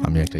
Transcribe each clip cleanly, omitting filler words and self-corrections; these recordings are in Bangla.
আমি একটা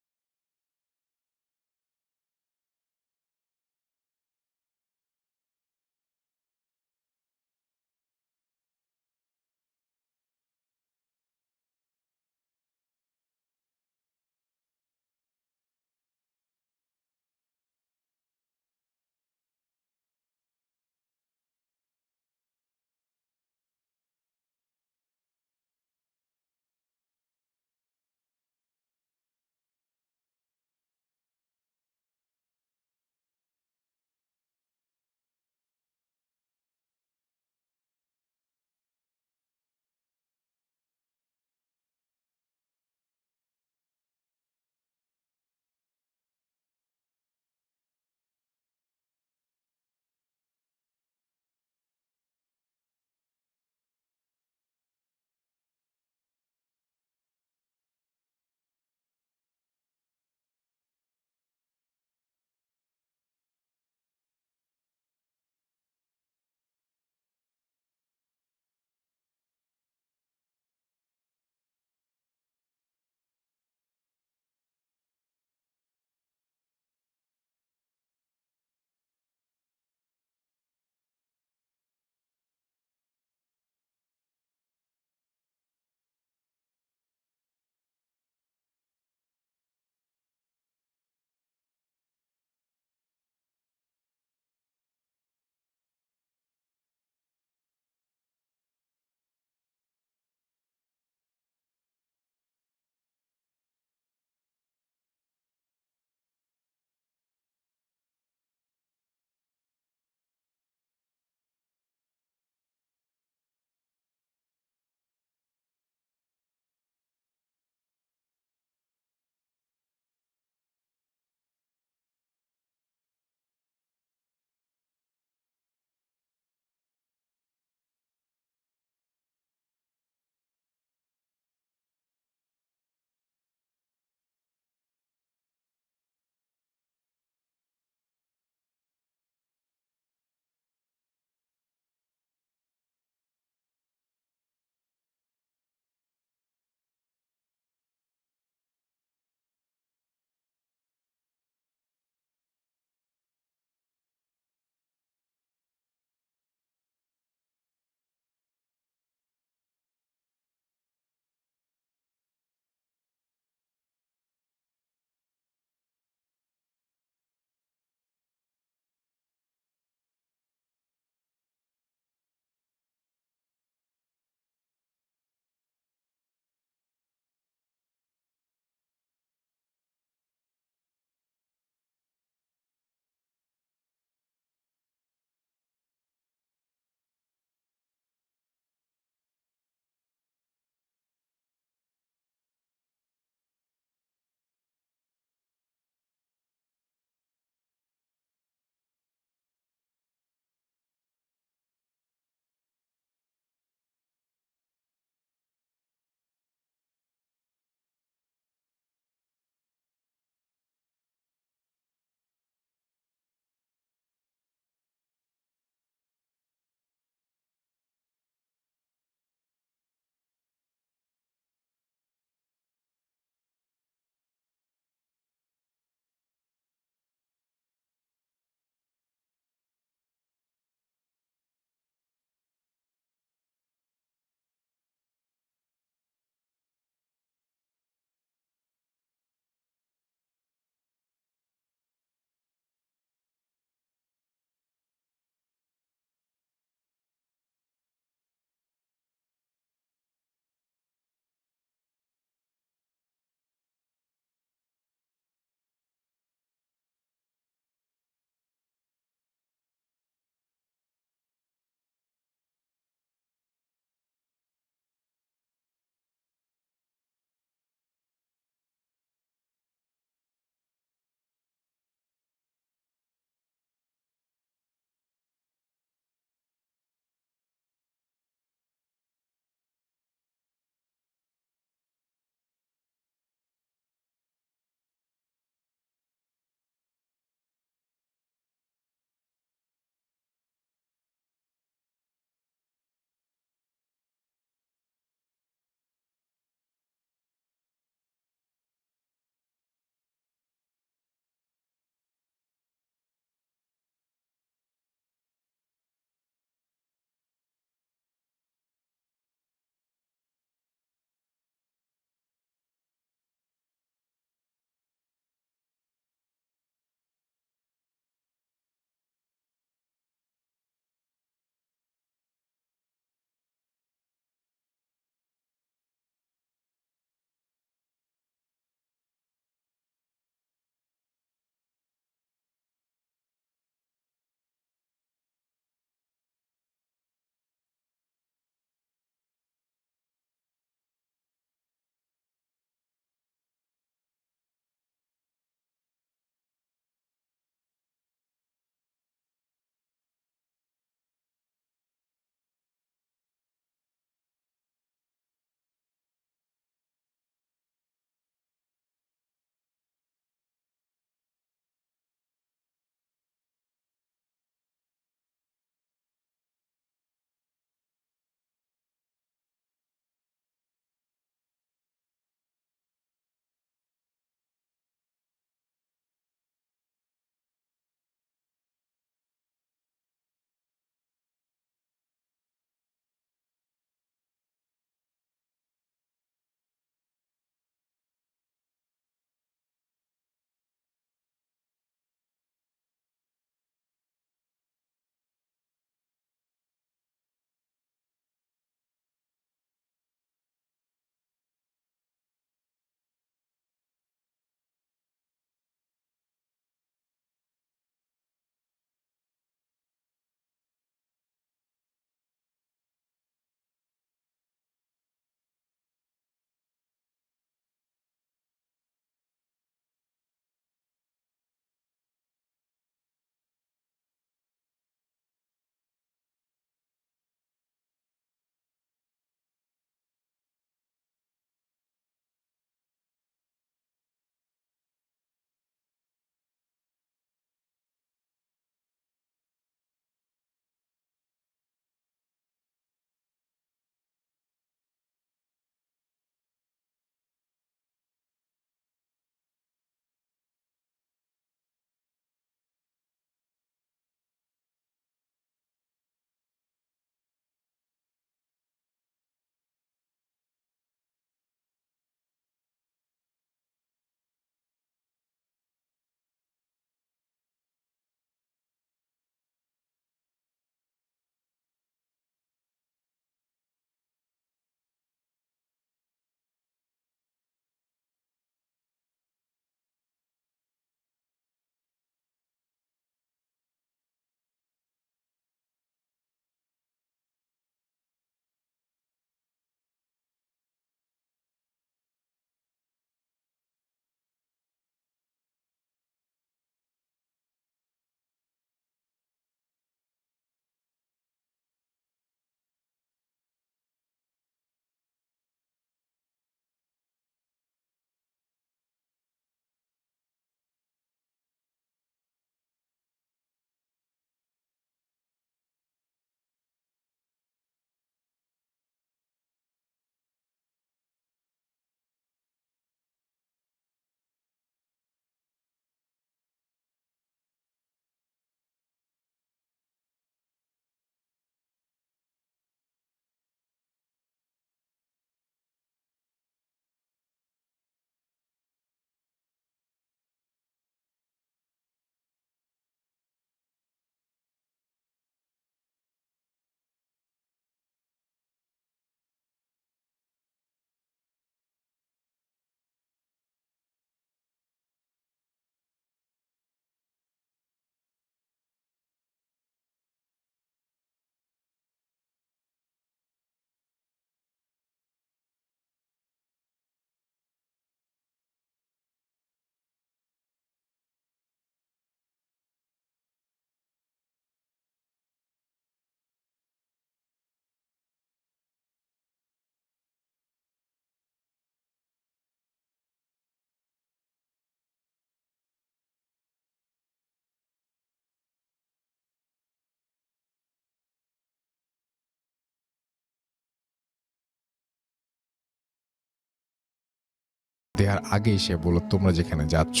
দেয়ার আগেই সে বলল, তোমরা যেখানে যাচ্ছ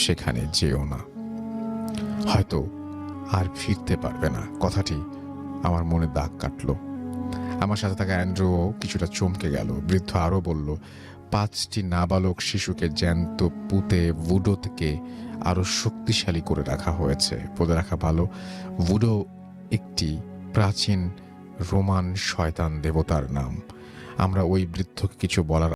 সেখানে যেও না, হয়তো আর ফিরতে পারবে না। কথাটি আমার মনে দাগ কাটল। আমার সাথে থাকা অ্যান্ড্রুও কিছুটা চমকে গেল। বৃদ্ধ আরও বলল, 5টি নাবালক শিশুকে জ্যান্ত পুঁতে ভুডো থেকে আরো শক্তিশালী করে রাখা হয়েছে। বলে রাখা ভালো, ভুডো একটি প্রাচীন রোমান শয়তান দেবতার নাম। আমরা ওই বৃদ্ধকে কিছু বলার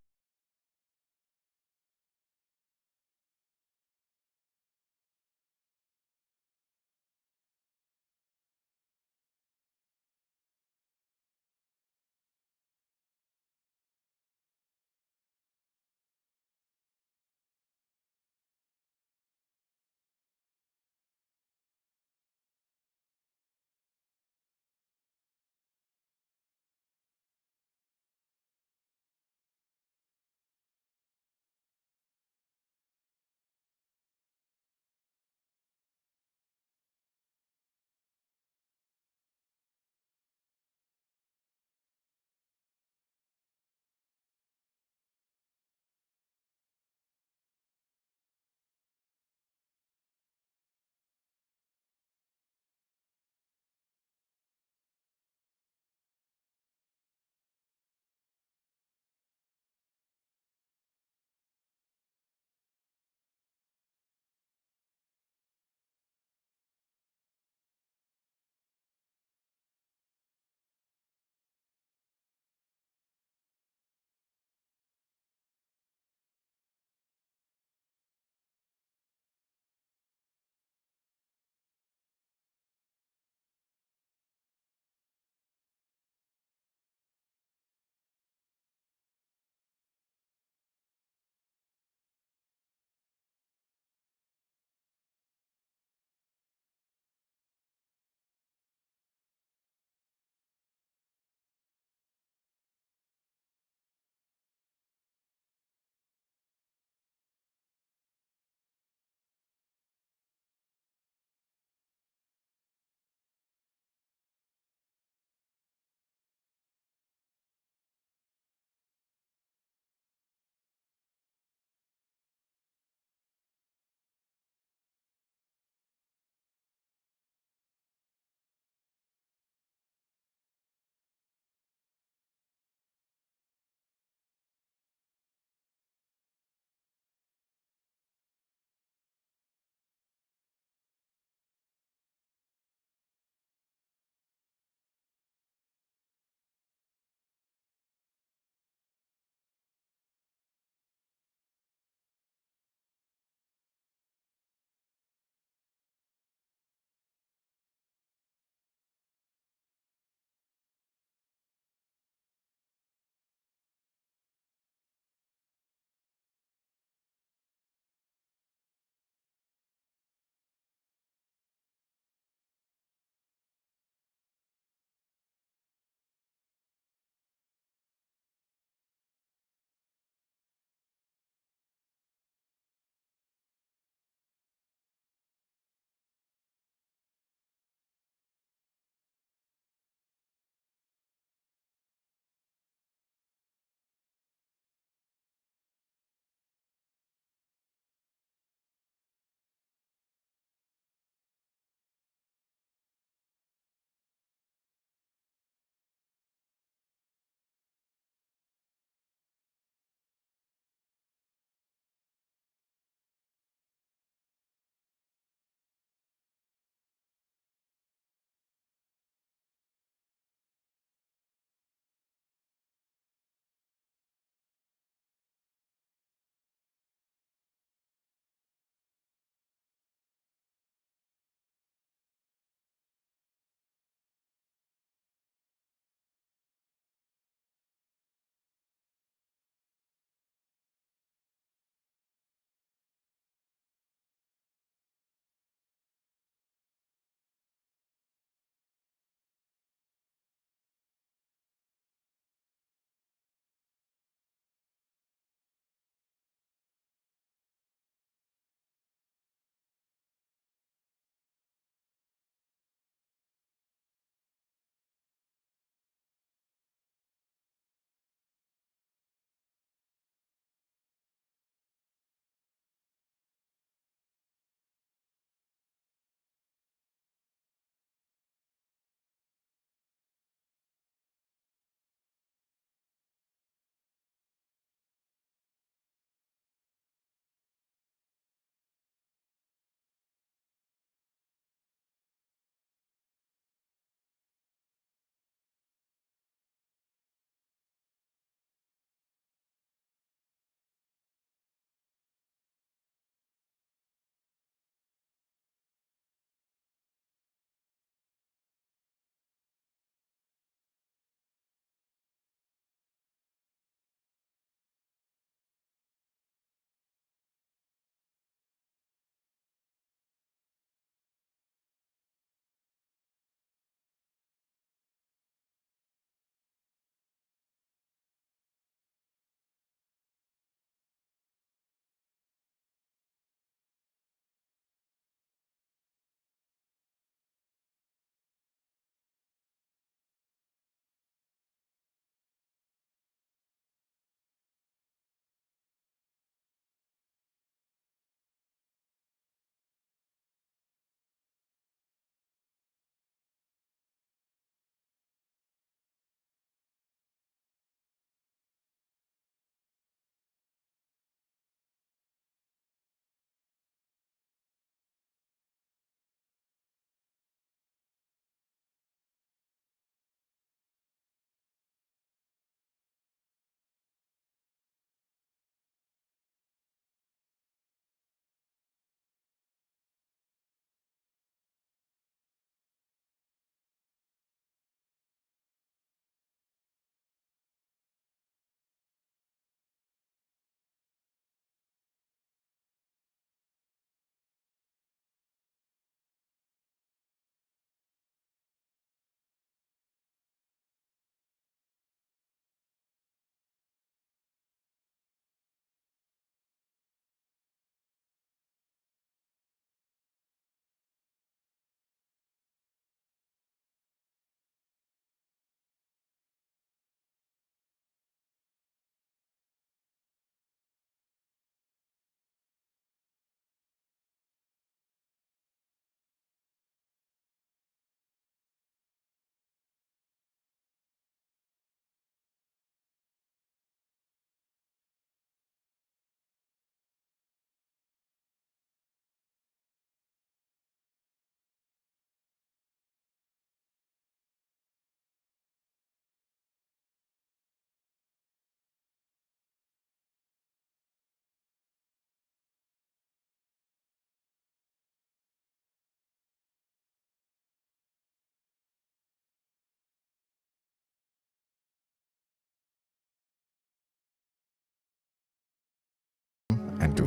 and do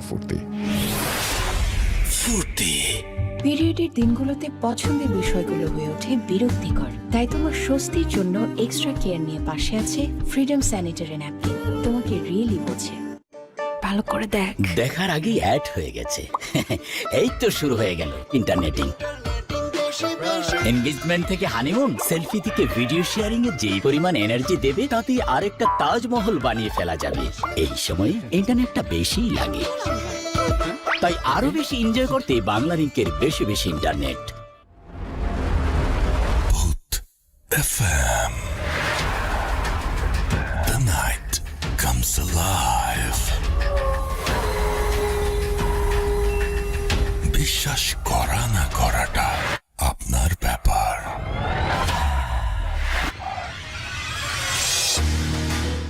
ফুর্তি। পিরিয়ডের দিনগুলোতে পছন্দের বিষয়গুলো হয়ে ওঠে বিরক্তিকর, তাই তোমার স্বস্তির জন্য এক্সট্রা কেয়ার নিয়ে পাশে আছে ফ্রিডম স্যানিটারি ন্যাপকিন। তোমাকে রিয়েলি বোঝে। ভালো করে দেখার আগেই অ্যাড হয়ে গেছে। এই তো শুরু হয়ে গেল ইন্টারনেটিং। এনগেজমেন্ট থেকে হানিমুন, সেলফি থেকে ভিডিও শেয়ারিং এ যেই পরিমাণ এনার্জি দেবে তাতে আরেকটা তাজমহল বানিয়ে ফেলা যাবে। এই সময় ইন্টারনেটটা বেশিই লাগে, তাই আরো বেশি এনজয় করতে বাংলা লিংকের বেশি বেশি internet. FM. The night comes alive. বিশ্বাস করা না করাটা আপনার ব্যাপার।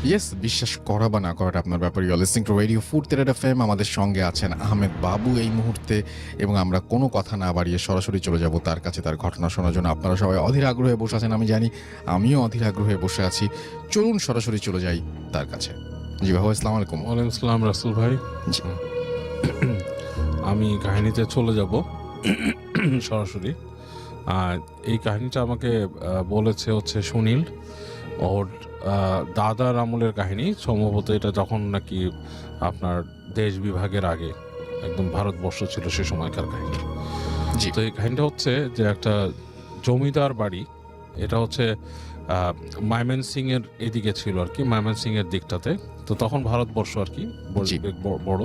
ইয়েস, বিশ্বাস করা বা না করাটা আপনার ব্যাপার। You are listening to Radio Foorti FM. আমাদের সঙ্গে আছেন আহমেদ বাবু এই মুহূর্তে, এবং আমরা কোনো কথা না বাড়িয়ে সরাসরি চলে যাব তার কাছে, তার ঘটনা শোনার জন্য। আপনারা সবাই অধীর আগ্রহে বসে আছেন, আমি জানি, আমিও অধীর আগ্রহে বসে আছি। চলুন সরাসরি চলে যাই তার কাছে। জি বাবু, আসসালামু আলাইকুম। ওয়ালাইকুম আসসালাম রাসেল ভাই। জি। আমি কাহিনীতে চলে যাব সরাসরি। এই কাহিনীটা আমাকে বলেছে হচ্ছে সুনীল, ওর দাদার আমলের কাহিনী। সম্ভবত এটা যখন নাকি আপনার দেশ বিভাগের আগে একদম ভারতবর্ষ ছিল সে সময়কার কাহিনী। জি। তো এই কাহিনীটা হচ্ছে যে একটা জমিদার বাড়ি, এটা হচ্ছে ময়মনসিং এর এদিকে ছিল আর কি, ময়মনসিং এর দিকটাতে। তো তখন ভারতবর্ষ আর কি জি। বড়।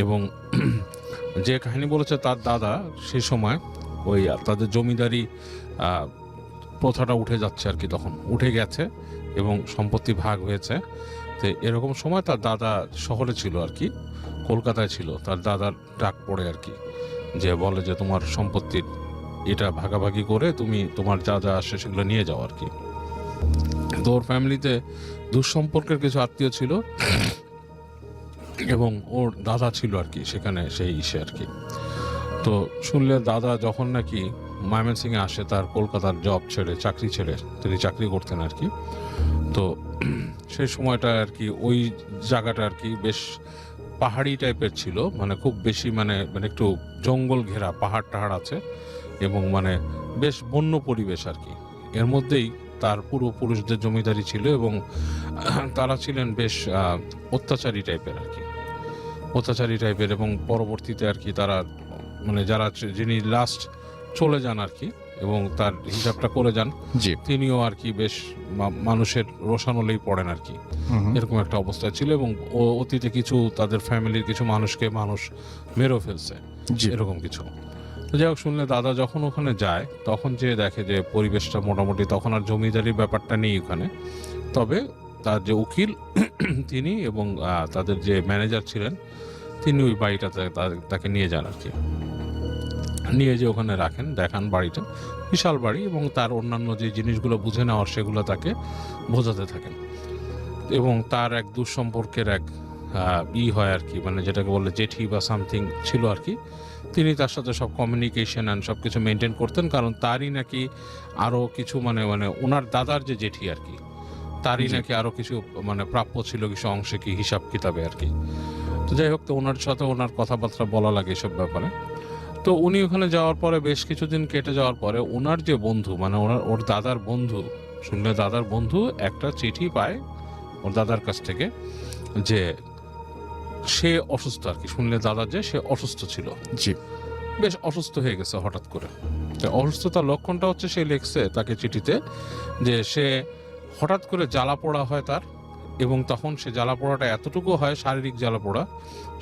এবং যে কাহিনী বলেছে তার দাদা সে সময় ওই তাদের জমিদারি প্রথাটা উঠে যাচ্ছে আর কি, তখন উঠে গেছে এবং সম্পত্তি ভাগ হয়েছে। তো এরকম সময় তার দাদা শহরে ছিল আর কি, কলকাতায় ছিল। তার দাদার ডাক পড়ে আর কি, যে বলে যে তোমার সম্পত্তির এটা ভাগাভাগি করে তুমি তোমার যা যা আসে সেগুলো নিয়ে যাও আর কি। তো ওর ফ্যামিলিতে দুঃসম্পর্কের কিছু আত্মীয় ছিল এবং ওর দাদা ছিল আর কি সেখানে, সেই ইসে আর কি। তো শুনলে দাদা যখন নাকি ময়মনসিংহে আসে, তার কলকাতার জব ছেড়ে, চাকরি ছেড়ে, তিনি চাকরি করতেন আর কি। তো সেই সময়টা আর কি ওই জায়গাটা আর কি বেশ পাহাড়ি টাইপের ছিল, মানে খুব বেশি মানে একটু জঙ্গল ঘেরা, পাহাড় টাহাড় আছে এবং মানে বেশ বন্য পরিবেশ আর কি। এর মধ্যেই তার পূর্বপুরুষদের জমিদারি ছিল এবং তারা ছিলেন বেশ অত্যাচারী টাইপের আর কি, অত্যাচারী টাইপের। এবং পরবর্তীতে আর কি তারা মানে যারা যিনি লাস্ট চলে যান আর কি এবং তার হিসাবটা করে যান, জি। তিনিও আর কি বেশ মানুষের রোষানলেই পড়েন আর কি, এরকম একটা অবস্থা ছিল। এবং অতীতে কিছু তাদের ফ্যামিলির কিছু মানুষকে মানুষ মেরেও ফেলছে, এরকম কিছু। তো যাই হোক, শুনলে দাদা যখন ওখানে যায় তখন যে দেখে যে পরিবেশটা মোটামুটি তখন আর জমিদারির ব্যাপারটা নেই ওখানে। তবে তার যে উকিল তিনি এবং তাদের যে ম্যানেজার ছিলেন তিনি ওই বাড়িটাতে তাকে নিয়ে যান আর কি, নিয়ে যে ওখানে রাখেন, দেখান বাড়িটা, বিশাল বাড়ি। এবং তার অন্যান্য যে জিনিসগুলো বুঝে নেওয়ার সেগুলো তাকে বোঝাতে থাকেন। এবং তার এক দুঃসম্পর্কের এক হয় আর কি, মানে যেটাকে বলে জেঠি বা সামথিং ছিল আর কি। তিনি তার সাথে সব কমিউনিকেশন অ্যান্ড সব কিছু মেনটেন করতেন, কারণ তারই নাকি আরও কিছু মানে ওনার দাদার যে জেঠি আর কি, তারই নাকি আরও কিছু মানে প্রাপ্য ছিল কিছু অংশে কি হিসাব কিতাবে আর কি। তো যাই হোক, তো ওনার সাথে ওনার কথাবার্তা বলা লাগে এসব ব্যাপারে। তো উনি ওখানে যাওয়ার পরে বেশ কিছুদিন কেটে যাওয়ার পরে ওনার যে বন্ধু, মানে ওর দাদার বন্ধু, শুনলে দাদার বন্ধু একটা চিঠি পায় ওর দাদার কাছ থেকে যে সে অসুস্থ আর কি। শুনলে দাদা যে সে অসুস্থ ছিল, জি। বেশ অসুস্থ হয়ে গেছে হঠাৎ করে। তো অসুস্থতার লক্ষণটা হচ্ছে সে লিখছে তাকে চিঠিতে যে সে হঠাৎ করে জ্বালা পোড়া হয় তার, এবং তখন সে জ্বালা পোড়াটা এতটুকু হয়, শারীরিক জ্বালা পোড়া,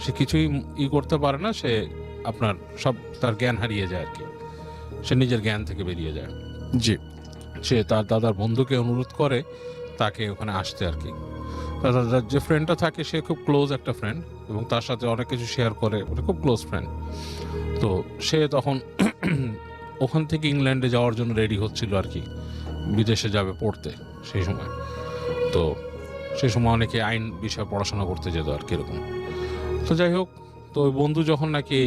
সে কিছুই করতে পারে না, সে আপনার সব তার জ্ঞান হারিয়ে যায় আর কি, সে নিজের জ্ঞান থেকে বেরিয়ে যায়। জি। সে তার দাদার বন্ধুকে অনুরোধ করে তাকে ওখানে আসতে আর কি। দাদার যে ফ্রেন্ডটা থাকে সে খুব ক্লোজ একটা ফ্রেন্ড এবং তার সাথে অনেক কিছু শেয়ার করে, খুব ক্লোজ ফ্রেন্ড। তো সে তখন ওখান থেকে ইংল্যান্ডে যাওয়ার জন্য রেডি হচ্ছিল আর কি, বিদেশে যাবে পড়তে সেই সময়। তো সেই সময় অনেকে আইন বিষয়ে পড়াশোনা করতে যেত আর কিরকম। তো যাই হোক, তো ওই বন্ধু যখন নাকি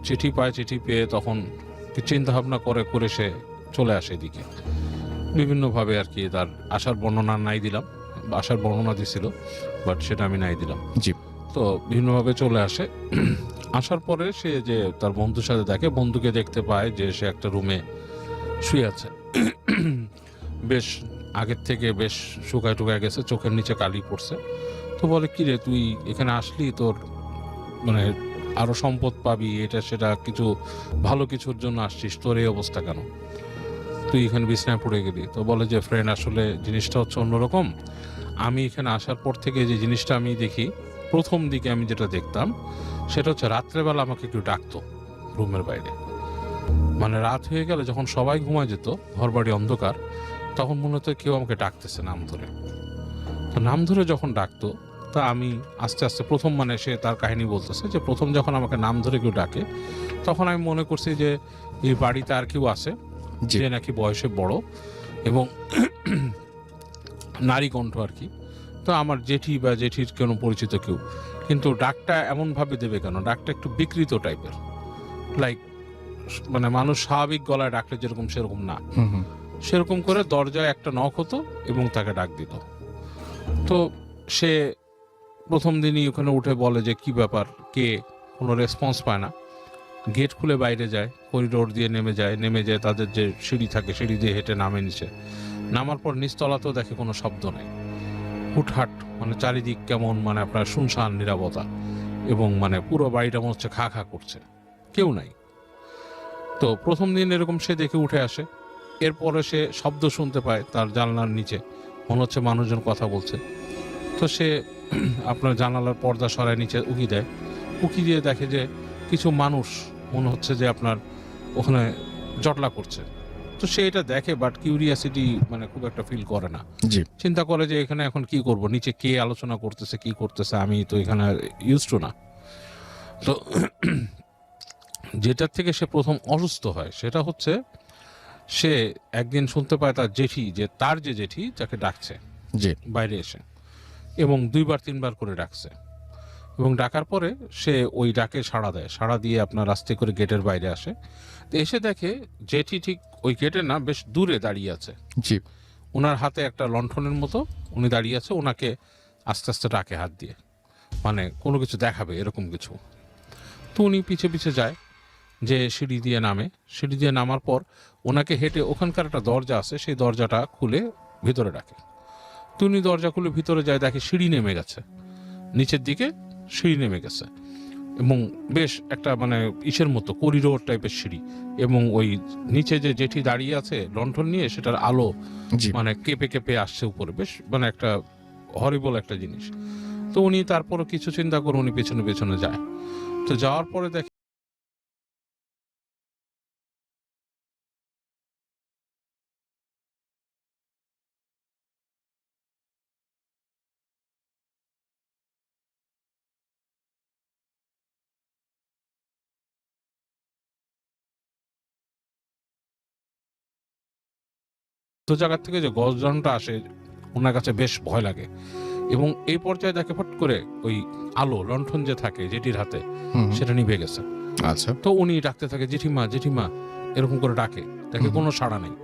চিঠি পায়, চিঠি পেয়ে তখন চিন্তা ভাবনা করে সে চলে আসে এদিকে বিভিন্নভাবে আর কি। তার আসার বর্ণনা নাই দিলাম, আসার বর্ণনা দিছিল, বাট সেটা আমি নাই দিলাম। জি। তো বিভিন্নভাবে চলে আসে। আসার পরে সে যে তার বন্ধুর সাথে দেখে, বন্ধুকে দেখতে পায় যে সে একটা রুমে শুয়ে আছে। বেশ আগের থেকে বেশ শুকায় টুকায় গেছে, চোখের নিচে কালি পড়ছে। তো বলে, কিরে তুই এখানে আসলি, তোর মানে আরো সম্পদ পাবি, এটা সেটা কিছু ভালো কিছুর জন্য আসছিস, তোর এই অবস্থা কেন, তুই এখানে বিছনায় পড়ে গেলি? তো বলে যে ফ্রেন্ড, আসলে জিনিসটা হচ্ছে অন্যরকম। আমি এখানে আসার পর থেকে যে জিনিসটা আমি দেখি, প্রথম দিকে আমি যেটা দেখতাম সেটা হচ্ছে রাত্রেবেলা আমাকে কেউ ডাকতো রুমের বাইরে। মানে রাত হয়ে গেলে যখন সবাই ঘুমায় যেত, ঘর বাড়ি অন্ধকার, তখন মনে হতো কেউ আমাকে ডাকতেছে নাম ধরে। তো নাম ধরে যখন ডাকতো, তা আমি আস্তে আস্তে প্রথম, মানে সে তার কাহিনী বলতেছে যে প্রথম যখন আমাকে নাম ধরে কেউ ডাকে, তখন আমি মনে করছি যে এই বাড়িতে আর কেউ আছে জি। যে নাকি বয়সে বড় এবং নারী কণ্ঠ আর কি। তো আমার জেঠি বা জেঠির কোনো পরিচিত কেউ, কিন্তু ডাকটা এমনভাবে দেবে কেন? ডাকটা একটু বিকৃত টাইপের, লাইক মানে মানুষ স্বাভাবিক গলায় ডাকলে যেরকম সেরকম না, সেরকম করে দরজায় একটা নক হতো এবং তাকে ডাক দিত। তো সে প্রথম দিনই ওখানে উঠে বলে যে কি ব্যাপার, কে, কোনো রেসপন্স পায় না। গেট খুলে বাইরে যায়, করিডোর দিয়ে নেমে যায় তাদের যে সিঁড়ি থাকে, সিঁড়ি দিয়ে হেঁটে নামে নিচে। নামার পর নিচতলাতেও দেখে কোনো শব্দ নেই, হুটহাট, মানে চারিদিক কেমন, মানে আপনার শুনশান নীরবতা, এবং মানে পুরো বাড়িটা মনে হচ্ছে খা খা করছে, কেউ নাই। তো প্রথম দিন এরকম সে দেখে উঠে আসে। এরপরে সে শব্দ শুনতে পায় তার জানলার নিচে, মনে হচ্ছে মানুষজন কথা বলছে। তো সে আপনার জানালার পর্দা সরায় নিচে উকি দেয়, উকি দিয়ে দেখে যে কিছু মানুষ মনে হচ্ছে যে আপনার ওখানে জটলা করছে। তো সে এটা দেখে, বাট কিউরিয়াসিটি মানে খুব একটা ফিল করে না। জি। চিন্তা করে যে এখানে এখন কি করব, নিচে কে আলোচনা করতেছে, কি করতেছে, আমি তো এখানে ইউজ টু না। তো যেটার থেকে সে প্রথম অসুস্থ হয় সেটা হচ্ছে, সে একদিন শুনতে পায় তার জেঠি, যে তার যে জেঠি যাকে ডাকছে জি। বাইরে এসে, এবং 2-3 বার করে ডাকছে। এবং ডাকার পরে সে ওই ডাকে সাড়া দেয়, সাড়া দিয়ে আপনার আস্তে করে গেটের বাইরে আসে। তো এসে দেখে জেঠি ঠিক ওই গেটে না, বেশ দূরে দাঁড়িয়ে আছে। জি। ওনার হাতে একটা লণ্ঠনের মতো উনি দাঁড়িয়ে আছে, ওনাকে আস্তে আস্তে ডাকে হাত দিয়ে, মানে কোনো কিছু দেখাবে এরকম কিছু। তো উনি পিছে পিছে যায়, যে সিঁড়ি দিয়ে নামে। সিঁড়ি দিয়ে নামার পর ওনাকে হেঁটে ওখানকার একটা দরজা আছে, সেই দরজাটা খুলে ভিতরে ডাকে। তো উনি দরজা খুলে ভিতরে যায়, দেখে সিঁড়ি নেমে গেছে, নিচের দিকে সিঁড়ি নেমে গেছে, এবং বেশ একটা মানে ইসের মতো করিডোর টাইপের সিঁড়ি, এবং ওই নিচে যে জেঠি দাঁড়িয়ে আছে লণ্ঠন নিয়ে, সেটার আলো জি। মানে কেঁপে কেঁপে আসছে উপরে, বেশ মানে একটা হরিবল একটা জিনিস। তো উনি তারপরও কিছু চিন্তা করে উনি পেছনে পেছনে যায়। তো যাওয়ার পরে দেখে তো জায়গার থেকে যে গর্জনটা আসে ওনার কাছে বেশ ভয় লাগে, এবং এই পর্যায়ে দেখে ফট করে ওই আলো লণ্ঠন যে থাকে জেঠির হাতে, সেটা নিভে গেছে। আচ্ছা। তো উনি ডাকতে থাকে, জেঠিমা জেঠিমা, এরকম করে ডাকে, দেখে কোনো সাড়া নেই,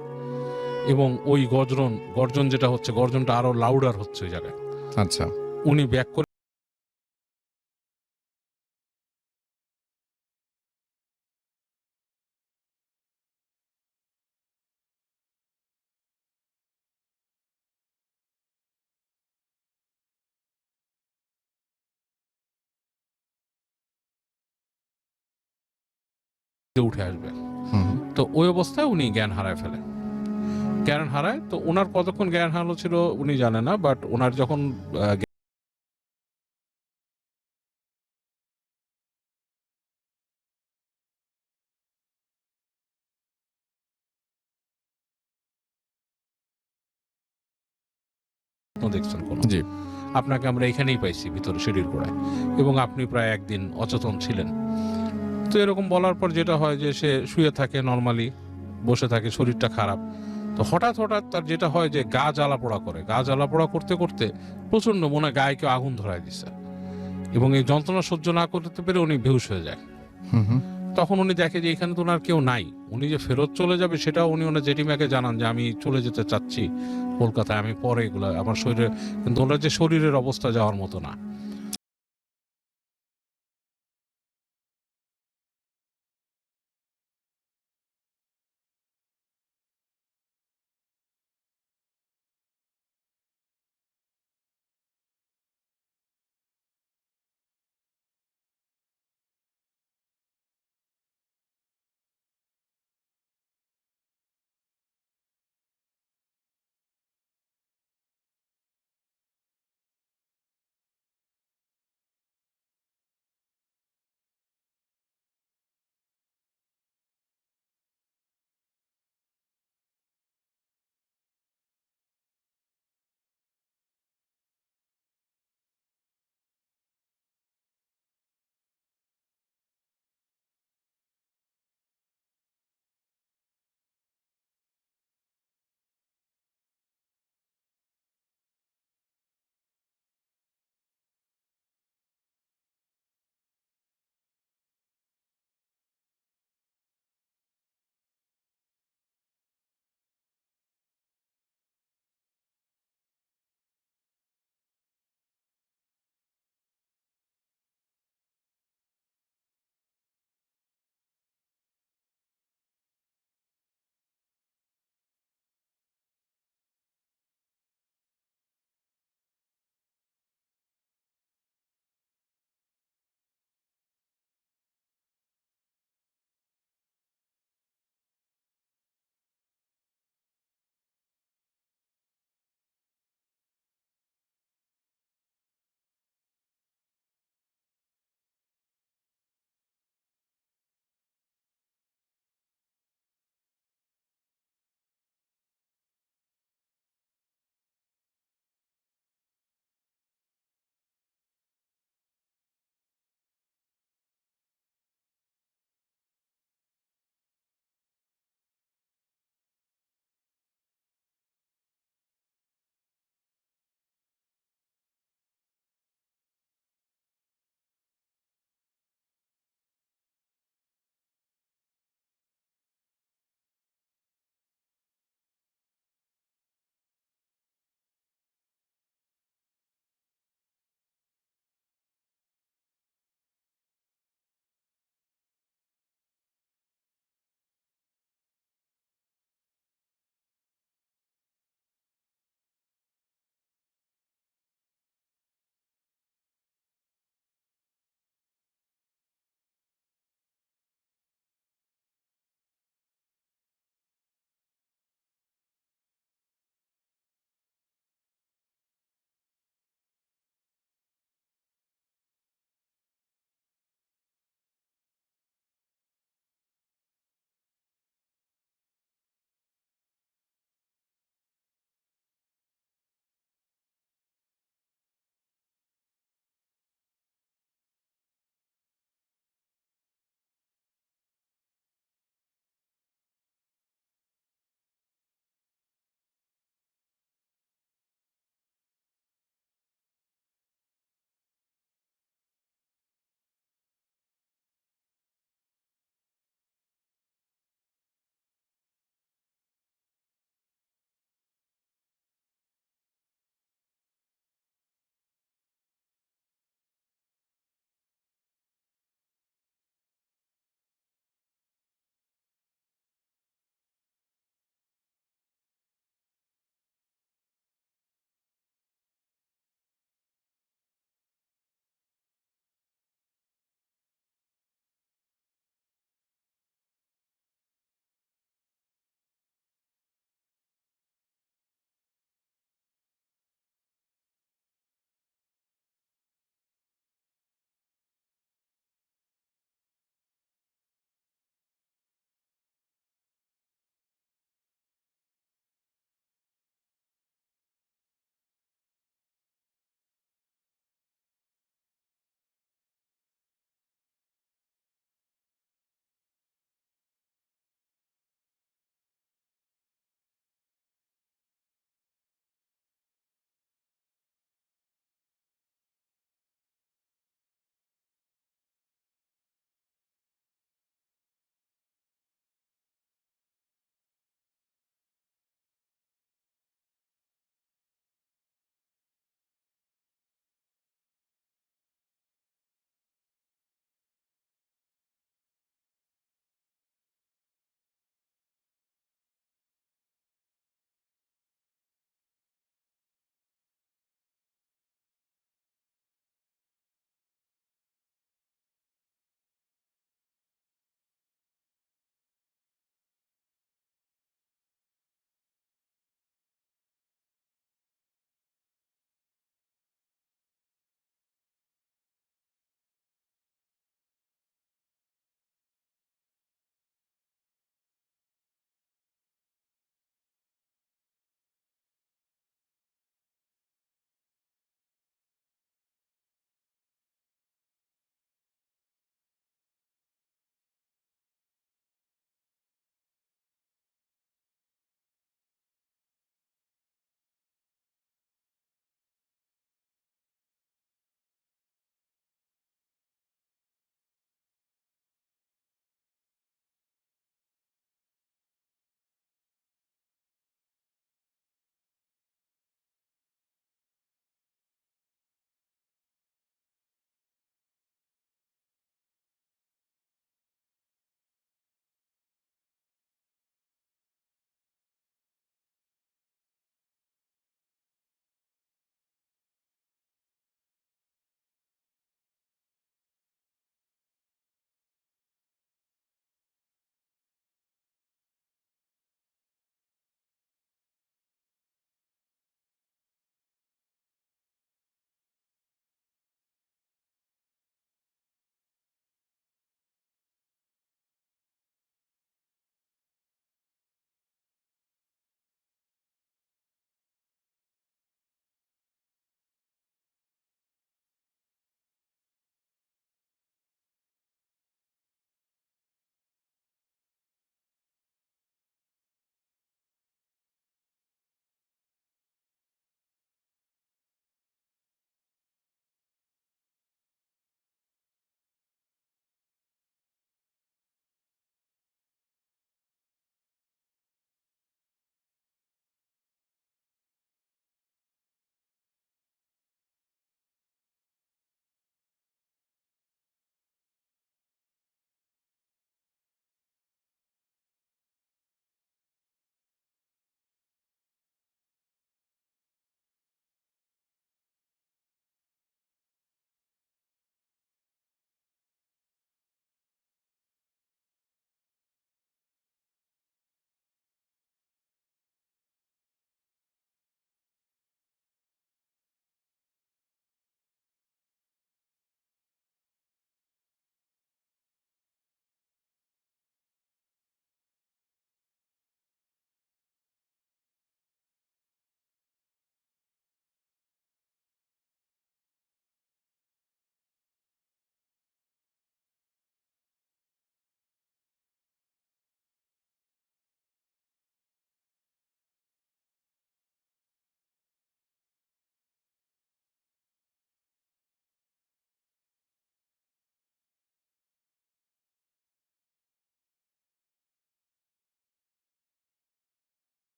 এবং ওই গর্জন যেটা হচ্ছে, গর্জনটা আরো লাউডার হচ্ছে ওই জায়গায়। আচ্ছা। উনি ব্যাক করে উঠে আসবে। তো ওই অবস্থায় উনি জ্ঞান হারায় ফেলে, জ্ঞান হারায়। তো ওনার কতক্ষণ জ্ঞান হারালো ছিল উনি জানে না, বাট ওনার যখন দেখছেন কোন, জি। আপনাকে আমরা এখানেই পাইছি ভিতরে সিঁড়ির গোড়ায়, এবং আপনি প্রায় একদিন অচেতন ছিলেন। তো এরকম বলার পর যেটা হয় যে সে শুয়ে থাকে, নর্মালি বসে থাকে, শরীরটা খারাপ। তো হঠাৎ তার যেটা হয় যে গা জ্বালা পোড়া করে, গা জ্বালা পোড়া করতে করতে প্রচন্ড মনে হয় গায়ে কেউ আগুন ধরায় দিছে, এবং এই যন্ত্রণা সহ্য না করতে পেরে উনি বেহুশ হয়ে যায়। তখন উনি দেখে যে এখানে তো ওনার কেউ নাই, উনি যে ফেরত চলে যাবে সেটাও উনি ওনার জেঠিমাকে জানান যে আমি চলে যেতে চাচ্ছি কলকাতায়, আমি পরে এগুলো আমার শরীরে, কিন্তু ওনার যে শরীরের অবস্থা যাওয়ার মতো না।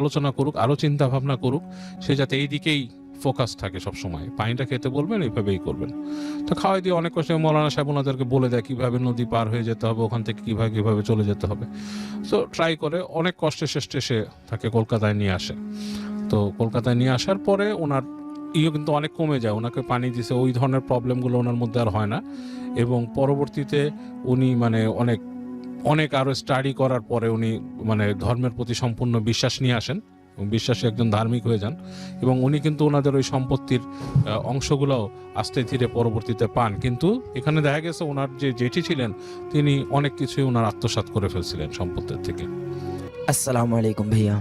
আলোচনা করুক, আরো চিন্তা ভাবনা করুক, সে যাতে এই দিকেই ফোকাস থাকে সব সময়। পানিটা খেতে বলবেন, এইভাবেই করবেন। তো খাওয়াই দিয়ে অনেক কষ্ট মৌলানা সাহেব ওনাদেরকে বলে দেয় কিভাবে নদী পার হয়ে যেতে হবে, ওখান থেকে কিভাবে কিভাবে চলে যেতে হবে। তো ট্রাই করে অনেক কষ্টে শেষে সে তাকে কলকাতায় নিয়ে আসে। তো কলকাতায় নিয়ে আসার পরে ওনার কিন্তু অনেক কমে যায়, ওনাকে পানি দিছে, ওই ধরনের প্রবলেমগুলো ওনার মধ্যে আর হয় না। এবং পরবর্তীতে উনি মানে অনেক অনেক আরো স্টাডি করার পরে উনি মানে ধর্মের প্রতি সম্পূর্ণ বিশ্বাস নিয়ে আসেন এবং বিশ্বাসী একজন ধার্মিক হয়ে যান। এবং উনি কিন্তু ওনাদের ওই সম্পত্তির অংশগুলোও আস্তে ধীরে পরবর্তীতে পান। কিন্তু এখানে দেখা গেছে ওনার যে জেঠি ছিলেন তিনি অনেক কিছুই ওনার আত্মসাৎ করে ফেলছিলেন সম্পত্তির থেকে। আসসালামু আলাইকুম ভাইয়া।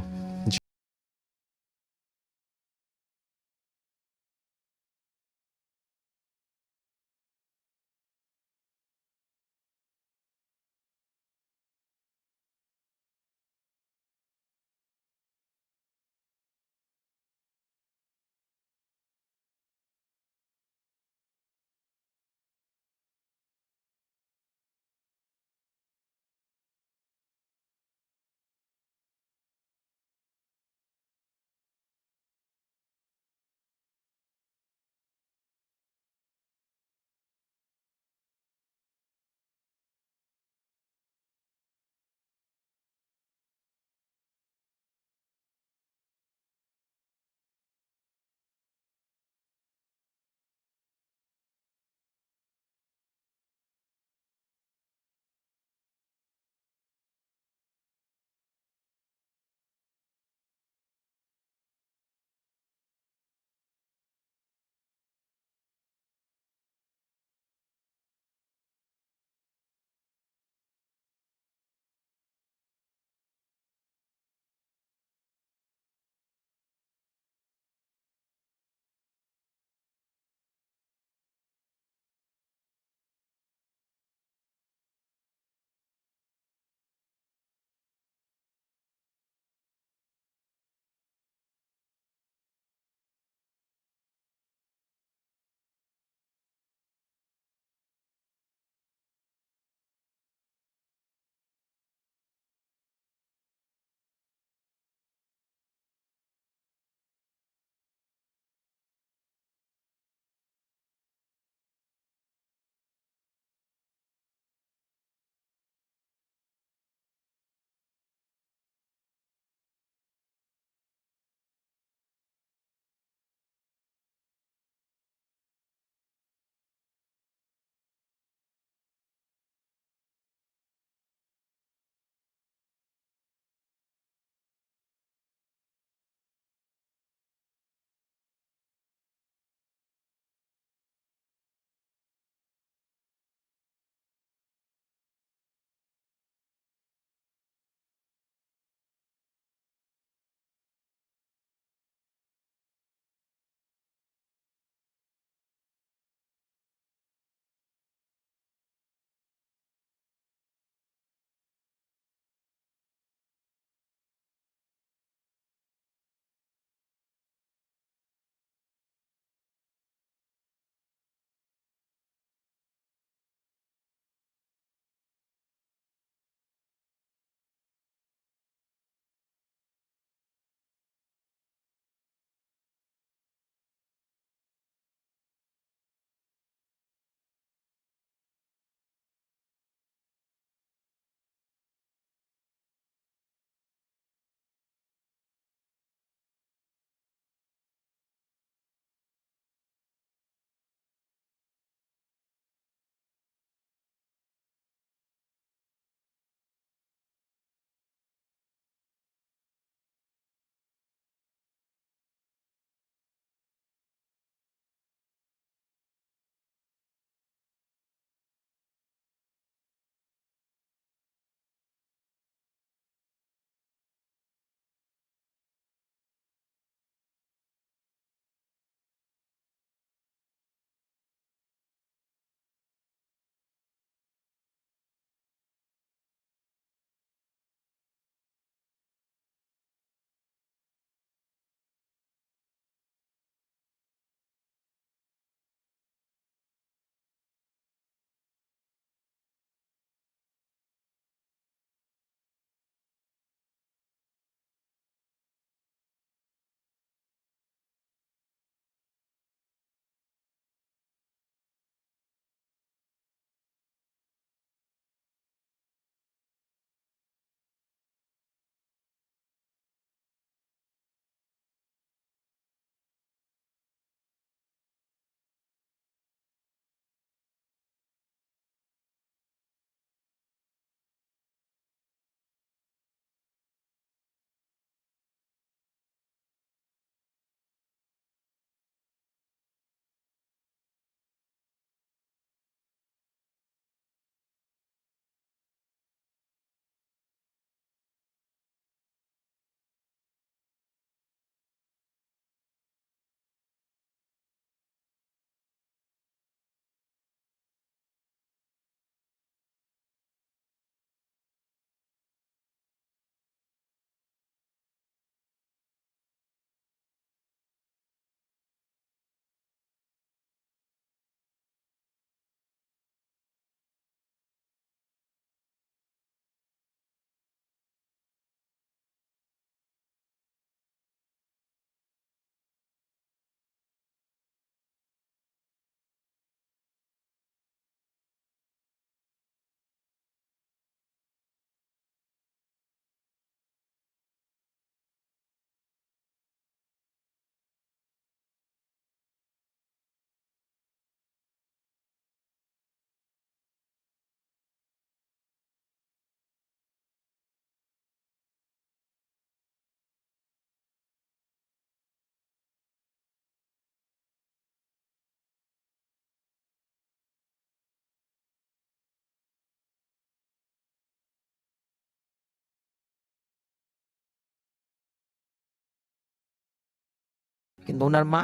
কিন্তু ওনার মা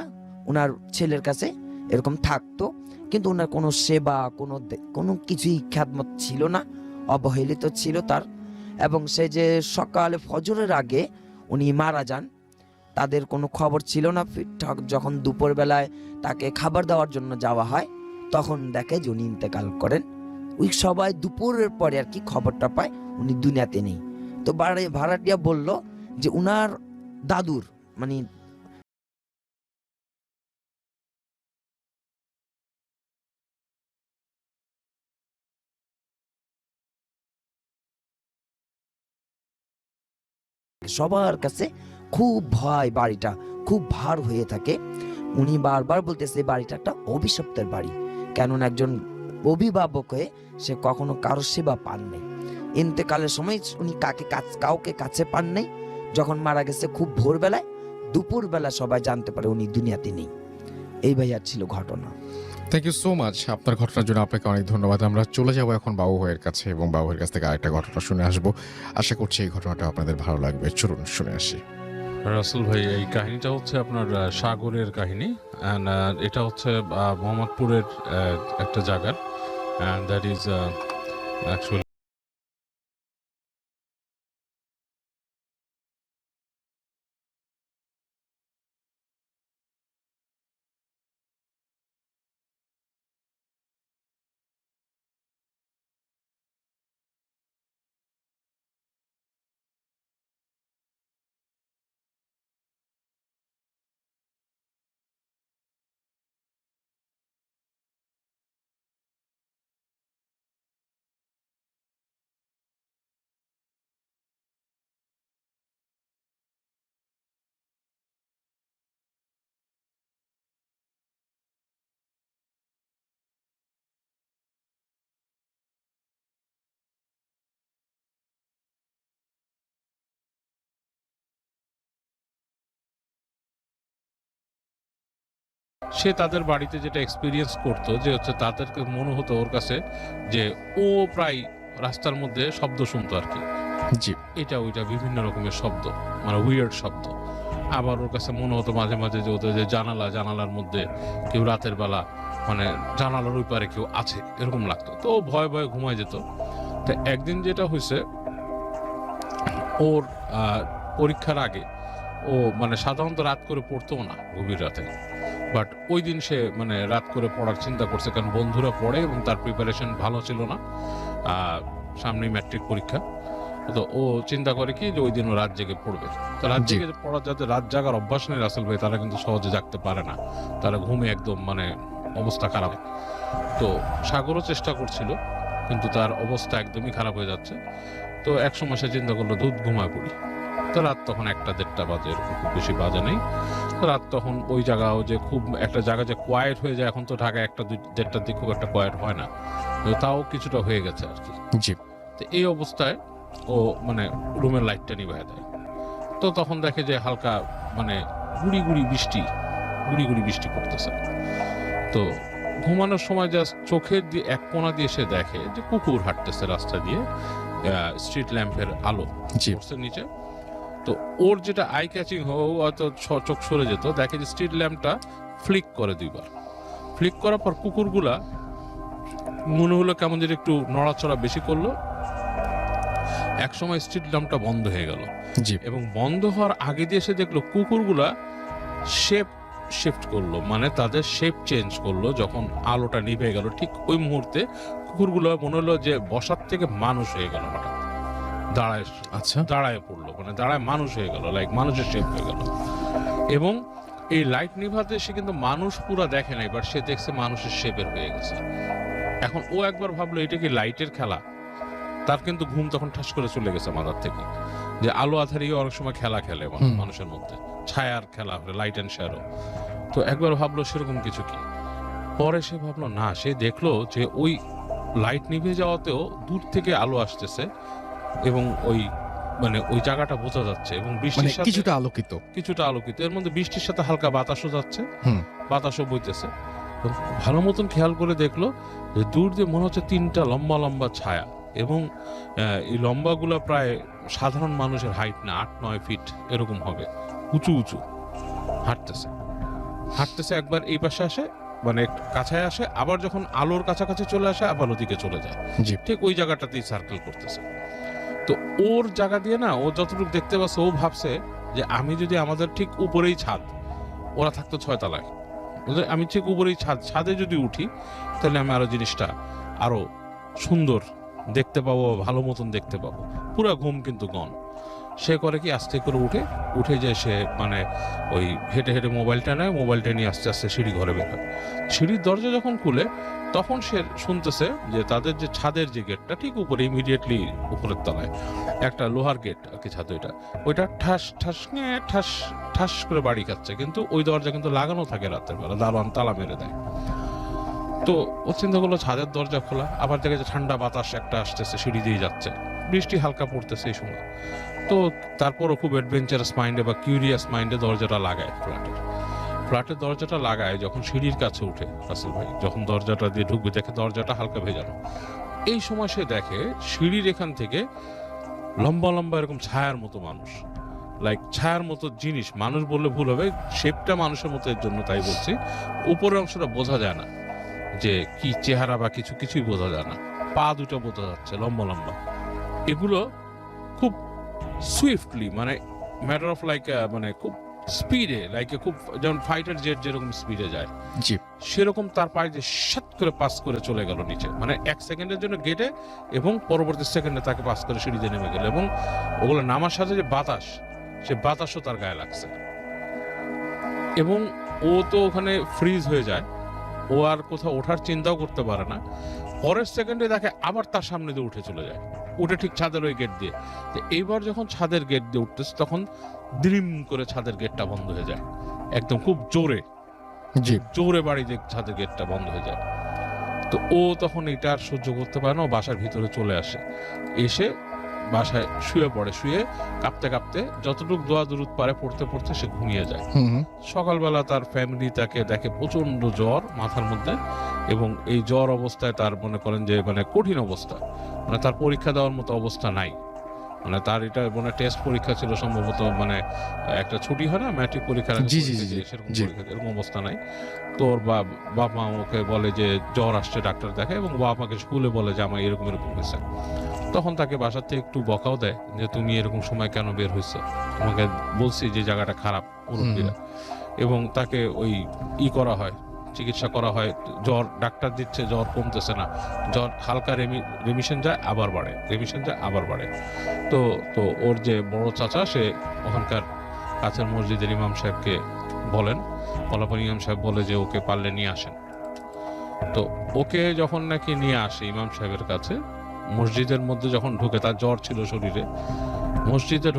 ওনার ছেলের কাছে এরকম থাকতো, কিন্তু ওনার কোনো সেবা কোনো কিছুই খ্যাতমত ছিল না, অবহেলিত ছিল তার। এবং সে যে সকালে ফজরের আগে উনি মারা যান, তাদের কোনো খবর ছিল না। যখন দুপুরবেলায় তাকে খাবার দেওয়ার জন্য যাওয়া হয়, তখন দেখে যে উনি ইন্তেকাল করেন। ওই সবাই দুপুরের পরে আর কি খবরটা পায় উনি দুনিয়াতে নেই। তো ভাড়াটিয়া বলল যে উনার দাদুর মানে সবার কাছে খুব ভয়, বাড়িটা খুব ভার হয়ে থাকে। উনি বারবার বলতেছে বাড়িটা একটা অভিশপ্তের বাড়ি, কেননা একজন অভিভাবক হয়ে সে কখনো কারোর সেবা পান নাই। ইন্তেকালের সময় উনি কাউকে কাছে পান নাই। যখন মারা গেছে খুব ভোরবেলায়, দুপুরবেলা সবাই জানতে পারে উনি দুনিয়াতে নেই। এই ভাইয়ার ছিল ঘটনা। থ্যাংক ইউ সো মাচ আপনার ঘটনার জন্য। আপনাকে অনেক ধন্যবাদ। আমরা চলে যাব এখন বাবু ভাইয়ের কাছে এবং বাবু ভাইয়ের কাছ থেকে আরেকটা ঘটনা শুনে আসবো। আশা করছি এই ঘটনাটা আপনাদের ভালো লাগবে। চলুন শুনে আসি। রাসেল ভাই, এই কাহিনীটা হচ্ছে আপনার সাগরের কাহিনী। অ্যান্ড এটা হচ্ছে মোহাম্মদপুরের একটা জায়গার, অ্যান্ড দ্যাট ইজ অ্যাকচুয়ালি সে তাদের বাড়িতে যেটা এক্সপিরিয়েন্স করতো যে হচ্ছে তাদেরকে মনে হতো ওর কাছে যে ও প্রায় রাস্তার মধ্যে শব্দ শুনতো আর কি, জি, এটা ওইটা বিভিন্ন রকমের শব্দ, মানে উইয়ার্ড শব্দ। আবার ওর কাছে মনে হতো মাঝে মাঝে যে ওদের যে জানালার মধ্যে কেউ রাতের বেলা মানে জানালার ওই পারে কেউ আছে এরকম লাগতো। তো ও ভয়ে ভয়ে ঘুমায় যেত। তো একদিন যেটা হয়েছে, ওর পরীক্ষার আগে ও মানে সাধারণত রাত করে পড়তো না গভীর রাতে, বাট ওই দিন সে মানে রাত করে পড়ার চিন্তা করছে, কারণ বন্ধুরা পড়ে এবং তার প্রিপারেশন ভালো ছিল না, সামনেই ম্যাট্রিক পরীক্ষা। তো ও চিন্তা করে কি যে ওই দিন ও রাত জেগে পড়বে। তো রাত জেগে পড়ার যাদের রাত জাগার অভ্যাস নেই রাসেল ভাই, তারা কিন্তু সহজে জাগতে পারে না, তারা ঘুমে একদম মানে অবস্থা খারাপ। তো সাগরও চেষ্টা করছিল, কিন্তু তার অবস্থা একদমই খারাপ হয়ে যাচ্ছে। তো এক সময় সে চিন্তা করলো দুধ ঘুমায় পড়ি। তো রাত তখন 1টা-1.5টা বাজে, এরকম খুব বেশি বাজে নেই। তো রাত তখন ওই জায়গাও যে খুব একটা জায়গা যে কোয়াইট হয়ে যায়, এখন তো ঢাকায় 1টা-2-1.5টার দিকে খুব একটা কোয়াইট হয় না, তাও কিছুটা হয়ে গেছে আর কি। জি। তো এই অবস্থায় ও মানে রুমের লাইটটা নিভায় দেয়। তো তখন দেখে যে হালকা মানে গুড়ি গুড়ি বৃষ্টি পড়তেছে। তো ঘুমানোর সময় জাস্ট চোখের দিয়ে এক কোণা দিয়ে সে দেখে যে কুকুর হাঁটতেছে রাস্তা দিয়ে, স্ট্রিট ল্যাম্পের আলো পড়ছে নিচে। তো ওর যেটা আই ক্যাচিং হয়তো চোখ সরে যেত, দেখে যে স্ট্রিট ল্যাম্পটা ফ্লিক করে 2বার। ফ্লিক করার পর কুকুরগুলা মনে হলো কেমন যেন একটু নড়াচড়া বেশি করলো। এক সময় স্ট্রিট ল্যাম্পটা বন্ধ হয়ে গেল, এবং বন্ধ হওয়ার আগে দিয়ে সে দেখলো কুকুরগুলা শেপ শিফট করলো, মানে তাদের শেপ চেঞ্জ করলো। যখন আলোটা নিভে গেল ঠিক ওই মুহূর্তে কুকুরগুলো মনে হলো যে বসার থেকে মানুষ হয়ে গেল, হঠাৎ দাঁড়ায় পড়লো, মানে দাঁড়ায় মানুষ হয়ে গেল, লাইক মানুষের শেপ হয়ে গেল। এবং এই লাইট নিভাতে সে কিন্তু মানুষ পুরো দেখে নাই, বাট সে দেখছে মানুষের শেপের হয়ে গেছে। এখন ও একবার ভাবলো এটা কি লাইটের খেলা। তার কিন্তু ঘুম তখন ঠাস করে চলে গেছে মাথার থেকে, যে আলো আধারিও অনেক সময় খেলা খেলে মানুষের মধ্যে, ছায়ার খেলা, লাইট অ্যান্ড শ্যাডো। তো একবার ভাবলো সেরকম কিছু কি। পরে সে ভাবলো না, সে দেখলো যে ওই লাইট নিভে যাওয়াতেও দূর থেকে আলো আসতেছে, এবং ওই মানে ওই জায়গাটা বোঝা যাচ্ছে, এবং বৃষ্টির সাথে কিছুটা আলোকিত, এর মধ্যে বৃষ্টির সাথে হালকা বাতাসও যাচ্ছে, বাতাসও বইতেছে। ভালো মতন খেয়াল করে দেখলো যে দূর দিয়ে মনে হচ্ছে 3টা লম্বা লম্বা ছায়া, এবং এই লম্বাগুলো প্রায় সাধারণ মানুষের হাইট না, 8-9 ফিট এরকম হবে, উঁচু উঁচু হাঁটতেছে। হাঁটতেছে, একবার এই পাশে আসে, মানে কাছে আসে, আবার যখন আলোর কাছাকাছি চলে আসে আবার ওদিকে চলে যায়, জি। ঠিক ওই জায়গাটাতেই সার্কেল করতেছে। তো ওর জায়গা দিয়ে না, ও যতটুকু দেখতে পাচ্ছে ও ভাবছে যে আমি যদি আমাদের ঠিক উপরেই ছাদ, ওরা থাকতো 6 তলায়, আমি ঠিক উপরেই ছাদে যদি উঠি তাহলে আমি আরো জিনিসটা আরো সুন্দর দেখতে পাবো, ভালো মতন দেখতে পাবো। পুরা ঘুম কিন্তু গন। সে করে কি, আস্তে করে উঠে যায় সে, মানে ওই হেঁটে হেঁটে মোবাইলটা নেয়, মোবাইলটা নিয়ে আস্তে আস্তে সিঁড়ি ঘরে বের হয়। সিঁড়ির দরজা যখন খুলে তখন সে শুনতেছে যে তাদের যে ছাদের যে গেটটা ঠিক উপরে, ইমিডিয়েটলি উপরের তলায় একটা লোহার গেট আর কি, ছাদ ওইটা ঠাস ঠাস ঠাস ঠাস করে বাড়ি খাচ্ছে, কিন্তু ওই দরজা কিন্তু লাগানো থাকে রাতের বেলা, দারোয়ান তালা মেরে দেয়। তো ও চিন্তা করলো ছাদের দরজা খোলা, আবার দেখে যে ঠান্ডা বাতাস একটা আসতেছে, সিঁড়ি দিয়ে যাচ্ছে, বৃষ্টি হালকা পড়তেছে এই সময়। তো তারপরও খুব অ্যাডভেঞ্চারাস মাইন্ডে বা কিউরিয়াস মাইন্ডে দরজাটা লাগায়, ফ্ল্যাটের দরজাটা লাগায়। যখন সিঁড়ির কাছে উঠে রাসেল ভাই, যখন দরজাটা দিয়ে ঢুকবে, দেখে দরজাটা হালকা ভেজানো। এই সময় সে দেখে সিঁড়ির এখান থেকে লম্বা লম্বা এরকম ছায়ার মতো মানুষ, লাইক ছায়ার মতো জিনিস, মানুষ বললে ভুল হবে, শেপটা মানুষের মতো, এর জন্য তাই বলছি। উপরের অংশটা বোঝা যায় না যে কি চেহারা বা কিছুই বোঝা যায় না, পা দুটো বোঝা যাচ্ছে লম্বা লম্বা। এগুলো খুব সুইফটলি, মানে ম্যাটার অফ লাইক, মানে খুব স্পিডে, লাইকে খুব, যেমন ফাইটার জেট যেরকম স্পিডে যায়, জি। সেরকম তার পায়ে যে সাত করে পাস করে চলে গেল নিচে, মানে 1 সেকেন্ডের জন্য গেটে, এবং পরবর্তী সেকেন্ডে তাকে পাস করে সিঁড়িতে নেমে গেল। এবং ওগুলো নামার সাথে যে বাতাস, সে বাতাসও তার গায়ে লাগছে, এবং ও তো ওখানে ফ্রিজ হয়ে যায়, ও আর কোথাও ওঠার চিন্তাও করতে পারে না। পরের সেকেন্ডে দেখে আবার তার সামনে দিয়ে উঠে চলে যায়, উঠে ঠিক ছাদের ওই গেট দিয়ে। তো এইবার যখন ছাদের গেট দিয়ে উঠতেছে, তখন দ্রিম করে ছাদের গেটটা বন্ধ হয়ে যায়, একদম খুব জোরে বাড়ি দিয়ে ছাদের গেটটা বন্ধ হয়ে যায়। তো ও তখন এটা আর সহ্য করতে পারে না, ও বাসার ভিতরে চলে আসে, এসে বাসায় শুয়ে পড়ে, শুয়ে কাঁপতে কাঁপতে যতটুকু দোয়া দুরুদ পারে পড়তে পড়তে সে ঘুমিয়ে যায়। সকালবেলা তার ফ্যামিলি তাকে দেখে প্রচন্ড জ্বর মাথার মধ্যে, এবং এই জ্বর অবস্থায় তার মনে করেন যে মানে কঠিন অবস্থা, মানে তার পরীক্ষা দেওয়ার মতো অবস্থা নাই, মানে তার এটা মানে টেস্ট পরীক্ষা ছিল সম্ভবত, মানে একটা ছুটি হয় না ম্যাট্রিক পরীক্ষার আগে, সেরকম পরীক্ষা, এরকম অবস্থা নাই। তোর বাপ মা ওকে বলে যে জ্বর আসছে, ডাক্তার দেখে, এবং বাপ মাকে স্কুলে বলে যে আমার এরকম হয়েছে। তখন তাকে বাসার থেকে একটু বকাও দেয় যে তুমি এরকম সময় কেন বের হয়েছে, তোমাকে বলছি যে জায়গাটা খারাপ, মুরব্বীরা। এবং তাকে ওই করা হয়, চিকিৎসা করা হয়, জ্বর ডাক্তার দিচ্ছে, জ্বর কমতেছে না, জ্বর হালকা রেমিশন যায় আবার বাড়ে। তো ওর যে বড় চাচা, সে ওখানকার কাছের মসজিদের ইমাম সাহেবকে বলেন, পলাপন ইমাম সাহেব বলে যে ওকে পারলে নিয়ে আসেন। তো ওকে যখন নাকি নিয়ে আসে ইমাম সাহেবের কাছে, মসজিদের মধ্যে যখন ঢুকে, তার জ্বর ছিল শরীরে, মসজিদে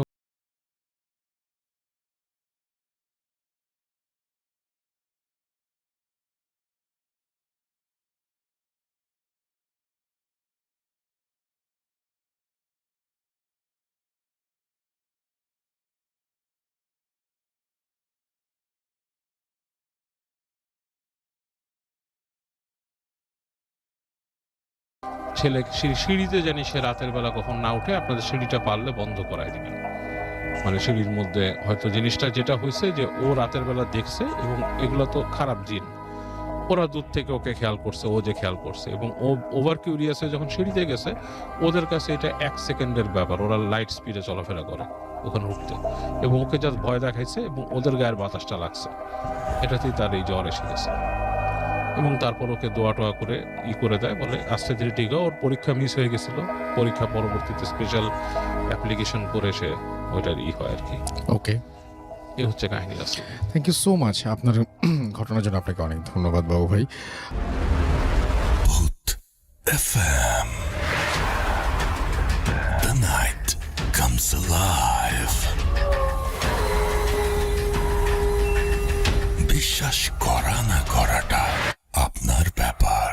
ছেলে সিঁড়িতে জানি সে রাতের বেলা কখন না উঠে, আপনাদের সিঁড়িটা পারলে বন্ধ করায় দিবেন। মানে সিঁড়ির মধ্যে হয়তো জিনিসটা যেটা হয়েছে যে ও রাতের বেলা দেখছে, এবং এগুলো তো খারাপ জিন, ওরা দূর থেকে ওকে খেয়াল করছে, ও যে খেয়াল করছে, এবং ও ওভার কিউরিয়াসে যখন সিঁড়িতে গেছে, ওদের কাছে এটা 1 সেকেন্ডের ব্যাপার, ওরা লাইট স্পিডে চলাফেরা করে ওখানে উঠতে, এবং ওকে যা ভয় দেখাইছে, এবং ওদের গায়ের বাতাসটা লাগছে, এটাতেই তার এই জ্বর এসে গেছে। এবং তারপর ওকে দোয়া টোয়া করে করে দেয়, বলে আস্তে ধীরে ঠিক হয়। ওর পরীক্ষা মিস হয়ে গেছিল, পরীক্ষা পরবর্তীতে স্পেশাল অ্যাপ্লিকেশন করে সে ওইটার হয় আর কি। ওকে, এই হচ্ছে কাহিনী Russell. Thank you so much, আপনার ঘটনার জন্য আপনাকে অনেক ধন্যবাদ বাবু ভাই। Booth FM. The night comes alive. বিশ্বাস করা না করাটা আপনার ব্যাপার।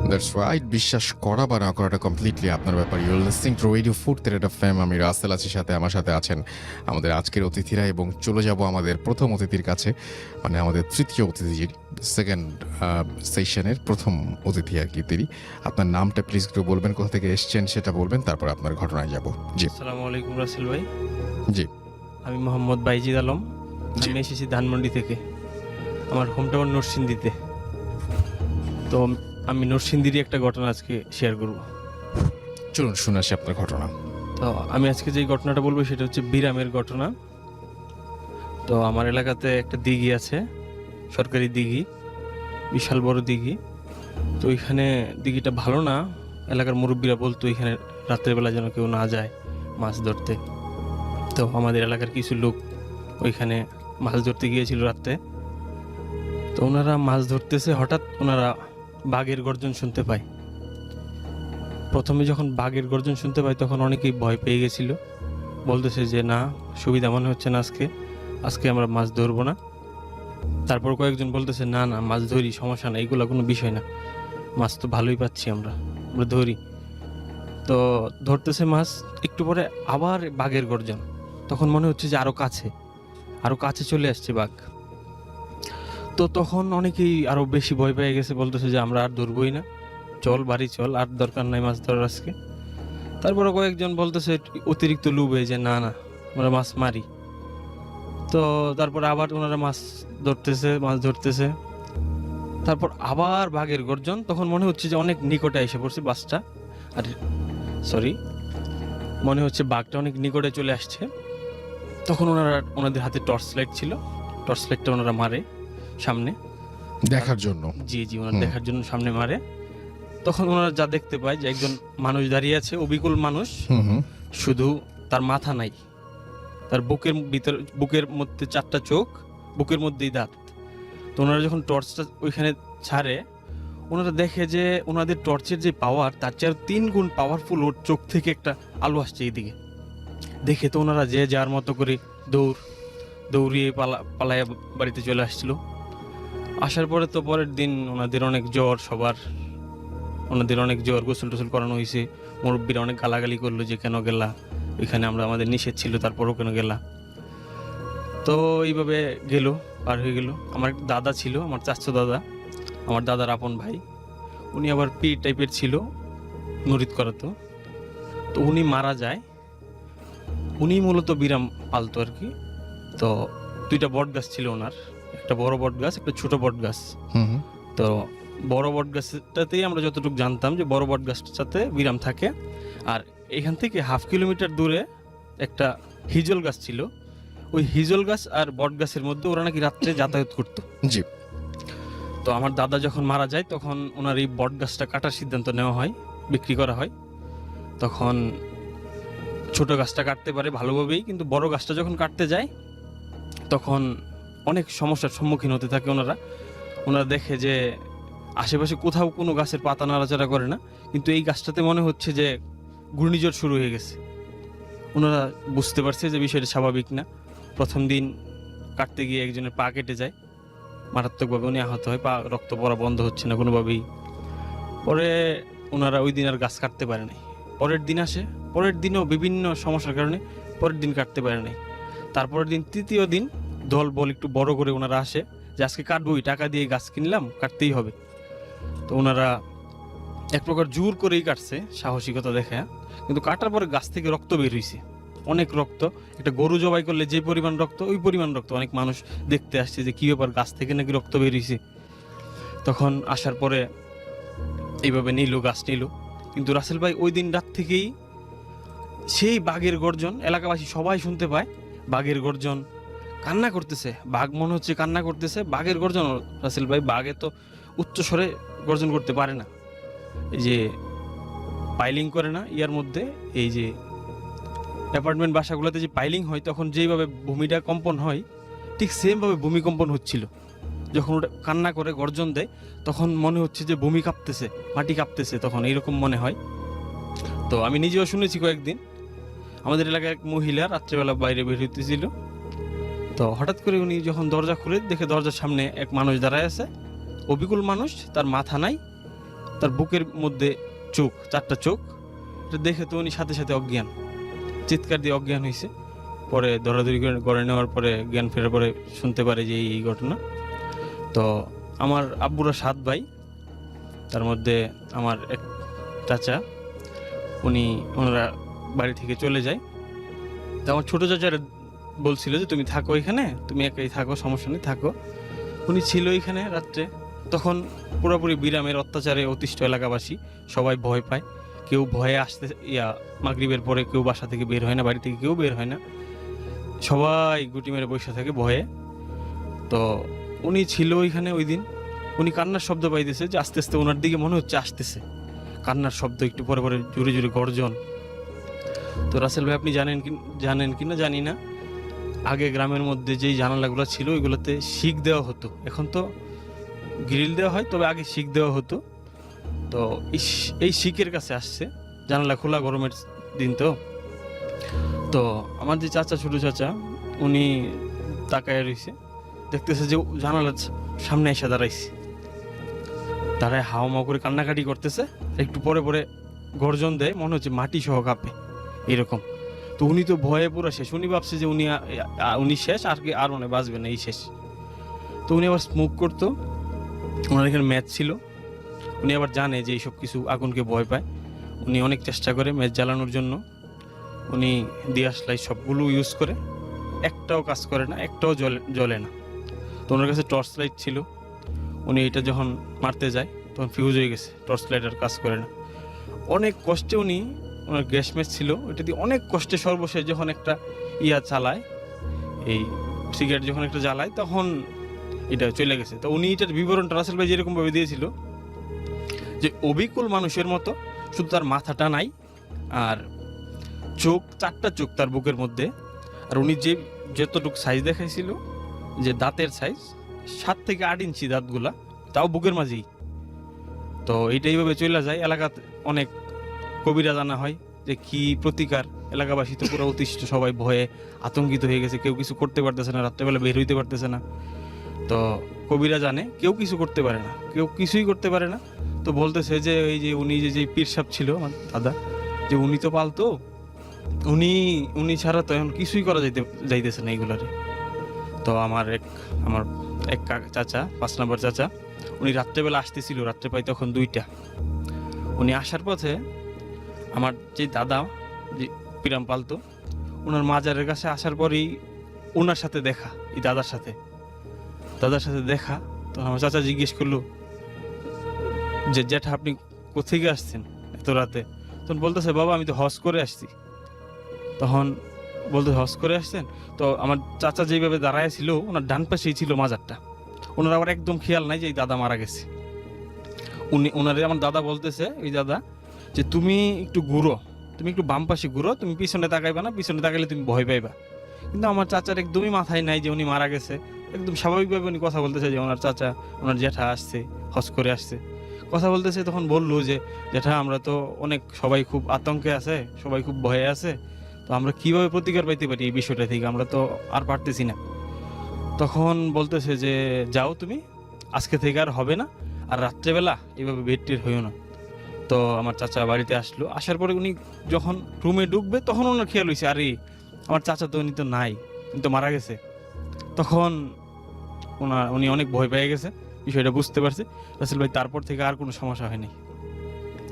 দ্যাটস রাইট, বিশ্বাস করা বা না করাটা কমপ্লিটলি আপনার ব্যাপার। ইউর লিসনিং টু রেডিও ফুরতের FM। আমি রাসেল আছি, সাথে আমার সাথে আছেন আমাদের আজকের অতিথিরা, এবং চলে যাব আমাদের প্রথম অতিথির কাছে, মানে আমাদের তৃতীয় অতিথির সেকেন্ড সেশনের প্রথম অতিথি আর কি তিনি। আপনার নামটা প্লিজ একটু বলবেন, কোথা থেকে এসছেন সেটা বলবেন, তারপর আপনার ঘটনায় যাব। জি আসসালামু আলাইকুম রাসেল ভাই, জি আমি মোহাম্মদ বাইজিদ আলম। জি। আমি এসেছি ধানমন্ডি থেকে, আমার হোম টাউন নরসিংদীতে। তো আমি নরসিংদীরই একটা ঘটনা আজকে শেয়ার করব। চলুন শুনে আসি আপনার ঘটনা। তো আমি আজকে যে ঘটনাটা বলবো সেটা হচ্ছে বিরামের ঘটনা। তো আমার এলাকাতে একটা দিঘি আছে, সরকারি দিঘি, বিশাল বড় দিঘি। তো ওইখানে দিঘিটা ভালো না, এলাকার মুরব্বীরা বলতো এখানে রাত্রেবেলা যেন কেউ না যায় মাছ ধরতে। তো আমাদের এলাকার কিছু লোক ওইখানে মাছ ধরতে গিয়েছিল রাত্রে। তো ওনারা মাছ ধরতেছে, হঠাৎ ওনারা বাঘের গর্জন শুনতে পায়। প্রথমে যখন বাঘের গর্জন শুনতে পায় তখন অনেকেই ভয় পেয়ে গেছিল, বলতেছে যে না, সুবিধা মনে হচ্ছে না, আজকে আমরা মাছ ধরবো না। তারপর কয়েকজন বলতেছে না না, মাছ ধরি, সমস্যা না, এগুলো কোনো বিষয় না, মাছ তো ভালোই পাচ্ছি আমরা ধরি। তো ধরতেছে মাছ, একটু পরে আবার বাঘের গর্জন। তখন মনে হচ্ছে যে আরো কাছে চলে আসছে বাঘ। তো তখন অনেকেই আরো বেশি ভয় পেয়ে গেছে, বলতেছে যে আমরা আর ধরবই না, চল বাড়ি চল, আর দরকার নাই মাছ ধরার আজকে। তারপরে কয়েকজন বলতেছে অতিরিক্ত লোভে যে না না, আমরা মাছ মারি। তো তারপর আবার ওনারা মাছ ধরতেছে। তারপর আবার বাঘের গর্জন। তখন মনে হচ্ছে যে অনেক নিকটে এসে পড়ছে বাসটা, আর মনে হচ্ছে বাঘটা অনেক নিকটে চলে আসছে। তখন ওনাদের হাতে টর্চ লাইট ছিল, টর্চ লাইটটা ওনারা মারে সামনে দেখার জন্য। জি ওনারা দেখার জন্য সামনে মারে। তখন ওনারা যা দেখতে পায় যে একজন মানুষ দাঁড়িয়ে আছে, অবিকল মানুষ, শুধু তার মাথা নাই, তার বুকের মধ্যে 4টা চোখ, বুকের মধ্যেই দাঁত। তো ওনারা যখন টর্চটা ওইখানে ছাড়ে, ওনারা দেখে যে ওনাদের টর্চের যে পাওয়ার, তার চেয়ে 3 গুণ পাওয়ারফুল ওর চোখ থেকে একটা আলো আসছে এইদিকে। দেখে তো ওনারা যে যার মতো করে দৌড়িয়ে পালায় বাড়িতে চলে আসছিল। আসার পরে তো পরের দিন ওনাদের অনেক জ্বর, গোসল টোসল করানো হয়েছে। মুরব্বীরা অনেক গালাগালি করলো যে কেন গেলা, ওইখানে আমাদের নিষেধ ছিল, তারপরও কেন গেলা। তো এইভাবে পার হয়ে গেল। আমার একটা দাদা ছিল, আমার চাচা দাদা, আমার দাদার আপন ভাই। উনি আবার পীর টাইপের ছিল, মুরিদ করাতো। তো উনি মারা যায়। উনি মূলত বিরাম পালতো আর কি। তো 2টা বট গাছ ছিল ওনার, একটা বড় বট গাছ, একটা ছোট বট গাছ। তো বড় বট গাছটাতেই আমরা যতটুকু জানতাম যে বড় বট গাছটাতে বিরাম থাকে। আর এখান থেকে 1/2 কিলোমিটার দূরে একটা হিজল গাছ ছিল। ওই হিজল গাছ আর বট গাছের মধ্যে ওরা নাকি রাত্রে যাতায়াত করতো। জি। তো আমার দাদা যখন মারা যায় তখন ওনার এই বট গাছটা কাটার সিদ্ধান্ত নেওয়া হয়, বিক্রি করা হয়। তখন ছোট গাছটা কাটতে পারে ভালোভাবেই, কিন্তু বড় গাছটা যখন কাটতে যায় তখন অনেক সমস্যার সম্মুখীন হতে থাকে ওনারা দেখে যে আশেপাশে কোথাও কোনো গাছের পাতা নাড়াচাড়া করে না, কিন্তু এই গাছটাতে মনে হচ্ছে যে ঘূর্ণিঝড় শুরু হয়ে গেছে। ওনারা বুঝতে পারছে যে বিষয়টা স্বাভাবিক না। প্রথম দিন কাটতে গিয়ে একজনের পা কেটে যায় মারাত্মকভাবে, উনি আহত হয়, পা রক্ত পড়া বন্ধ হচ্ছে না কোনোভাবেই। পরে ওনারা ওই দিন আর গাছ কাটতে পারে নাই। পরের দিন আসে, পরের দিনও বিভিন্ন সমস্যার কারণে পরের দিন কাটতে পারে নাই। তারপরের দিন, তৃতীয় দিন, দল বল একটু বড় করে ওনারা আসে যে আজকে কাটবোই, টাকা দিয়ে গাছ কিনলাম, কাটতেই হবে। তো ওনারা এক প্রকার জোর করেই কাটছে, সাহসিকতা দেখে। কিন্তু কাটার পরে গাছ থেকে রক্ত বের হয়েছে, অনেক রক্ত। একটা গরু জবাই করলে যে পরিমাণ রক্ত, ওই পরিমাণ রক্ত। অনেক মানুষ দেখতে আসছে যে কি ব্যাপার, গাছ থেকে নাকি রক্ত বের হয়েছে। তখন আসার পরে এইভাবে গাছ নিল। কিন্তু রাসেল ভাই ওই দিন রাত থেকেই সেই বাঘের গর্জন, এলাকাবাসী সবাই শুনতে পায় বাঘের গর্জন, কান্না করতেছে। বাঘ মনে হচ্ছে কান্না করতেছে, বাঘের গর্জন। রাসেল ভাই, বাঘে তো উচ্চস্বরে গর্জন করতে পারে না, এই যে পাইলিং করে না ইয়ার মধ্যে, এই যে অ্যাপার্টমেন্ট বাসাগুলোতে যে পাইলিং হয় তখন যেইভাবে ভূমিটা কম্পন হয়, ঠিক সেমভাবে ভূমিকম্পন হচ্ছিল। যখন ওটা কান্না করে গর্জন দেয় তখন মনে হচ্ছে যে ভূমি কাঁপতেছে, মাটি কাঁপতেছে, তখন এইরকম মনে হয়। তো আমি নিজেও শুনেছি কয়েকদিন। আমাদের এলাকায় এক মহিলা রাত্রেবেলা বাইরে বের হইতেছিল। তো হঠাৎ করে উনি যখন দরজা খুলে দেখে দরজার সামনে এক মানুষ দাঁড়ায় আছে, অবিকল মানুষ, তার মাথা নাই, তার বুকের মধ্যে চোখ, 4টা চোখ। এটা দেখে তো উনি সাথে সাথে অজ্ঞান, চিৎকার দিয়ে অজ্ঞান হয়েছে। পরে দৌড়াদৌড়ি করে নেওয়ার পরে জ্ঞান ফেরার পরে শুনতে পারে যে এই ঘটনা। তো আমার আব্বুরা 7 ভাই, তার মধ্যে আমার এক চাচা, ওনারা বাড়ি থেকে চলে যায়। তো আমার ছোটো চাচারা বলছিল যে তুমি থাকো এখানে, তুমি একাই থাকো, সমস্যা নেই, থাকো। উনি ছিল এখানে রাত্রে। তখন পুরোপুরি বিরামের অত্যাচারে অতিষ্ঠ এলাকাবাসী, সবাই ভয় পায়। কেউ ভয়ে আসতে মাগরিবের পরে কেউ বাসা থেকে বের হয় না, বাড়ি থেকে কেউ বের হয় না, সবাই গুটি মেরে বসে থাকে ভয়ে। তো উনি ছিল ওইখানে ওই দিন। উনি কান্নার শব্দ পাইতেছে যে আস্তে আস্তে ওনার দিকে মনে হচ্ছে আসতেছে কান্নার শব্দ, একটু পরে পরে জোরে জোরে গর্জন। তো রাসেল ভাই আপনি জানেন কি না জানি না, আগে গ্রামের মধ্যে যেই জানালাগুলো ছিল ওইগুলোতে শিক দেওয়া হতো, এখন তো গ্রিল দেওয়া হয়, তবে আগে শিক দেওয়া হতো। তো এই শিকের কাছে আসছে, জানালা খোলা, গরমের দিন। তো আমার যে চাচা, ছোট চাচা, উনি তাকায় রয়েছে, দেখতেছে যে জানালার সামনে এসে দাঁড়ায় হাওয়া করে কান্নাকাটি করতেছে। একটু পরে পরে গর্জন দেয়, মনে হচ্ছে মাটি সহ কাঁপে এরকম। তো উনি তো ভয়ে পুরো শেষ। উনি ভাবছে যে উনি শেষ, আর মনে বাঁচবে না, এই শেষ। তো উনি আবার স্মোক করতো, ওনার এখানে ম্যাচ ছিল। উনি আবার জানে যে এইসব কিছু আগুনকে ভয় পায়। উনি অনেক চেষ্টা করে ম্যাচ জ্বালানোর জন্য। উনি দিয়াশ লাইট সবগুলো ইউজ করে, একটাও কাজ করে না, একটাও জ্বলে না। তো ওনার কাছে টর্চ লাইট ছিল। উনি এটা যখন মারতে যায় তখন ফিউজ হয়ে গেছে, টর্চ লাইট আর কাজ করে না। অনেক কষ্টে ওনার গ্যাস ম্যাচ ছিল, ওইটা দিয়ে অনেক কষ্টে সর্বশেষ যখন একটা চালায়, এই সিগারেট যখন একটা জ্বালায়, তখন এটা চলে গেছে। তো উনি এটার বিবরণটা রাসেল ভাই যেরকমভাবে দিয়েছিল যে অবিকল মানুষের মতো, শুধু তার মাথাটা নাই আর চোখ, 4টা চোখ তার বুকের মধ্যে। আর উনি যতটুকু সাইজ দেখাইছিল, যে দাঁতের সাইজ 7 থেকে 8 ইঞ্চি দাঁতগুলা, তাও বুকের মাঝেই। তো এইভাবে চলে যায়। এলাকাতে অনেক কবিরা জানা হয় যে কি প্রতিকার। এলাকাবাসী তো পুরো অতিষ্ঠ, সবাই ভয়ে আতঙ্কিত হয়ে গেছে, কেউ কিছু করতে পারতেছে না, রাত্রেবেলা বের হইতে পারতেছে না। তো কবিরা জানে কেউ কিছু করতে পারে না, কেউ কিছুই করতে পারে না। তো বলতেছে যে এই যে উনি যে পীর সাহেব ছিল আমার দাদা, যে উনি তো পালতো, উনি ছাড়া তো এখন কিছুই করা যাইতেছে না এইগুলারে। তো আমার এক চাচা, 5 নম্বর চাচা, উনি রাত্রেবেলা আসতেছিল, রাত্রে পাই তখন 2টা। উনি আসার পথে আমার যে দাদা যে পিরাম পালতো, ওনার মাজারের কাছে আসার পরেই ওনার সাথে দেখা, এই দাদার সাথে দেখা। তো আমার চাচা জিজ্ঞেস করলো যে জ্যাঠা আপনি কোথেকে আসছেন এত রাতে? তখন বলতেছে বাবা আমি তো হজ করে আসছি। তখন বলতে হজ করে আসছেন? তো আমার চাচা যেভাবে দাঁড়ায় ছিল, ওনার ডান পাশেই ছিল মাজারটা। ওনার আবার একদম খেয়াল নাই যে এই দাদা মারা গেছে। ওনারে আমার দাদা বলতেছে, ওই দাদা, যে তুমি একটু ঘুরো, তুমি একটু বাম পাশে ঘুরো, তুমি পিছনে তাকাইবা না, পিছনে তাকাইলে তুমি ভয় পাইবা। কিন্তু আমার চাচার একদমই মাথায় নাই যে উনি মারা গেছে। একদম স্বাভাবিকভাবে উনি কথা বলতেছে যে ওনার চাচা, ওনার জ্যাঠা আসছে, হজ করে আসছে, কথা বলতেছে। তখন বললো যে জ্যাঠা আমরা তো সবাই খুব আতঙ্কে আছে, সবাই খুব ভয়ে আছে, তো আমরা কিভাবে প্রতিকার পাইতে পারি এই বিষয়টা থেকে, আমরা তো আর পারতেছি না। তখন বলতেছে যে যাও তুমি, আজকে থেকে আর হবে না, আর রাত্রেবেলা এইভাবে বেড টের হইও না। তো আমার চাচা বাড়িতে আসলো। আসার পরে উনি যখন রুমে ঢুকবে তখন ওনার খেয়াল হয়েছে আরে আমার চাচা তো উনি তো নাই, উনি তো মারা গেছে। তখন উনি অনেক ভয় পেয়ে গেছে, বিষয়টা বুঝতে পারছে। রাসেল ভাই তারপর থেকে আর কোনো সমস্যা হয়নি।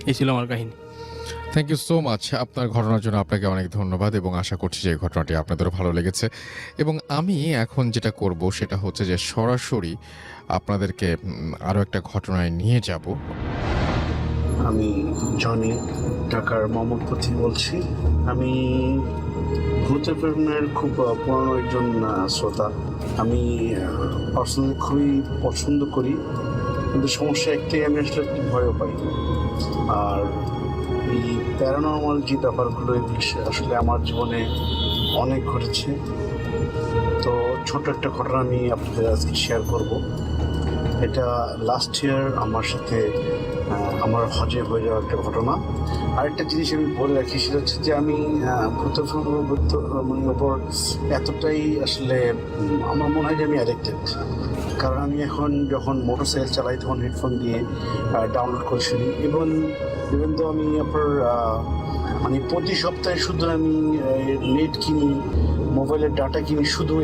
এই ছিল আমার কাহিনী। Thank you so much. আপনার ঘটনার জন্য আপনাকে অনেক ধন্যবাদ এবং আশা করছি যে এই ঘটনাটি আপনাদেরও ভালো লেগেছে। এবং আমি এখন যেটা করব সেটা হচ্ছে যে সরাসরি আপনাদেরকে আরও একটা ঘটনায় নিয়ে যাব। আমি জনি, ঢাকার মোহাম্মদপুর থেকে বলছি। আমি ভূতের ফিল্মের খুব পুরনো একজন শ্রোতা। আমি পার্সোনালি খুবই পছন্দ করি, কিন্তু সমস্যা একটাই, আমি আসলে খুব ভয়ও পাই। আর এই প্যারানর্মাল যে ব্যাপারগুলো, এগুলো আসলে আমার জীবনে অনেক ঘটেছে। তো ছোট একটা ঘটনা আমি আপনাদের আজকে শেয়ার করব। এটা লাস্ট ইয়ার আমার সাথে আমার হজে হয়ে যাওয়া একটা ঘটনা। আরেকটা জিনিস আমি বলে রাখি, সেটা হচ্ছে যে আমি ভূত মানে ওপর এতটাই আসলে আমার মনে হয় যে আমি অ্যাডিক্টেড। কারণ আমি এখন যখন মোটরসাইকেল চালাই তখন হেডফোন দিয়ে ডাউনলোড করে শুনি। ইভেন তো আমি আপনার মানে প্রতি সপ্তাহে শুধু আমি নেট কিনি, মোবাইলের ডাটা কিনি শুধু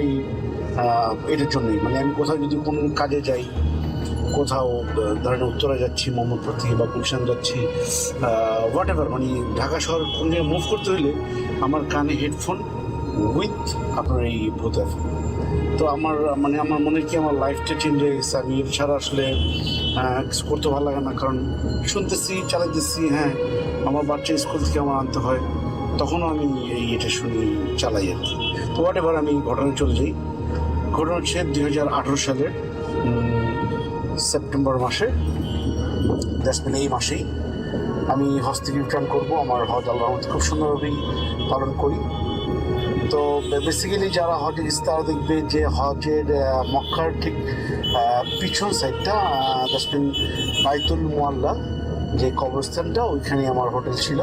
এটার জন্যই। মানে আমি কোথাও যদি কোনো কাজে যাই, কোথাও ধরেন উত্তরা যাচ্ছি মোহাম্মদপুর থেকে বা গুলশান যাচ্ছি, হোয়াট এভার, মানে ঢাকা শহর কোন জায়গায় মুভ করতে হলে আমার কানে হেডফোন উইথ আপনার এই ভূত এফএম। তো আমার মনে কি আমার লাইফটা চেঞ্জ হয়ে গেছে। আমি এর ছাড়া আসলে কিছু করতে ভালো লাগে না, কারণ শুনতেছি, চালাইতেছি। হ্যাঁ, আমার বাচ্চা স্কুল থেকে আমার আনতে হয়, তখনও আমি এটা শুনি, চালাই আর কি। তো হোয়াট এভার, আমি ঘটনায় চলে যাই। ঘটনা হচ্ছে 2018 সালের সেপ্টেম্বর মাসে, এই মাসেই আমি হজ থেকে রিটার্ন করবো। আমার হজ আল্লাহর রহমতে খুব সুন্দরভাবেই পালন করি। তো বেসিক্যালি যারা হজে গেছে তারা দেখবে যে হজের মক্কার ঠিক পিছন সাইডটা দ্যাটস বাইতুল মুআল্লা যে কবরস্থানটা, ওইখানে আমার হোটেল ছিল।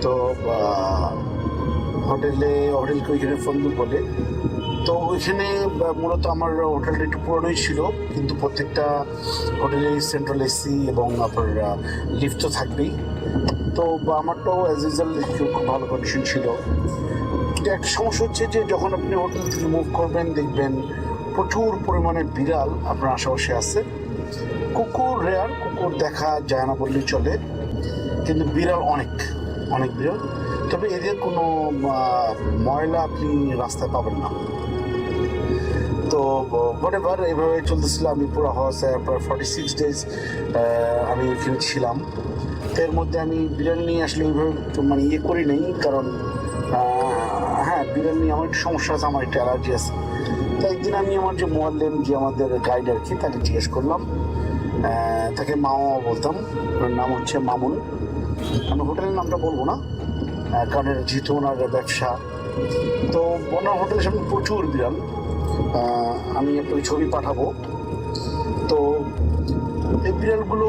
তো হোটেলকে ওইখানে ফন্দুক বলে। তো ওইখানে মূলত আমার হোটেলটা একটু পুরনোই ছিল, কিন্তু প্রত্যেকটা হোটেলে সেন্ট্রাল এসি এবং আপনার লিফট তো থাকবেই। তো আমারটাও অ্যাজ ইউজুয়াল খুব ভালো কন্ডিশন ছিল। কিন্তু একটা সমস্যা হচ্ছে যে যখন আপনি হোটেল থেকে মুভ করবেন, দেখবেন প্রচুর পরিমাণে বিড়াল আপনার আশেপাশে আছে। কুকুর রেয়ার, কুকুর দেখা যায় না বললেই চলে, কিন্তু বিড়াল অনেক বিড়াল। তবে এদের কোনো ময়লা আপনি রাস্তায় পাবেন না। তো হোয়াটএভার এইভাবে চলতেছিল। আমি পুরো প্রায় 46 ডেজ আমি এখানে ছিলাম। তো এর মধ্যে আমি বিড়াল নিয়ে আসলে ওইভাবে মানে করি নেই, কারণ হ্যাঁ, বিড়াল নিয়ে আমার একটু সমস্যা আছে, আমার একটু অ্যালার্জি আছে। তো একদিন আমি আমার যে মোয়াল্লেম, যে আমাদের গাইড আর কি, তাকে জিজ্ঞেস করলাম। তাকে মামা বলতাম, ওর নাম হচ্ছে মামুন। আমি হোটেলের নামটা বলবো না, কারণ যেহেতু ওনার ব্যবসা। তো ওনার হোটেলের সামনে প্রচুর বিড়াল, আমি আপনাকে ছবি পাঠাবো। তো এই বিড়ালগুলো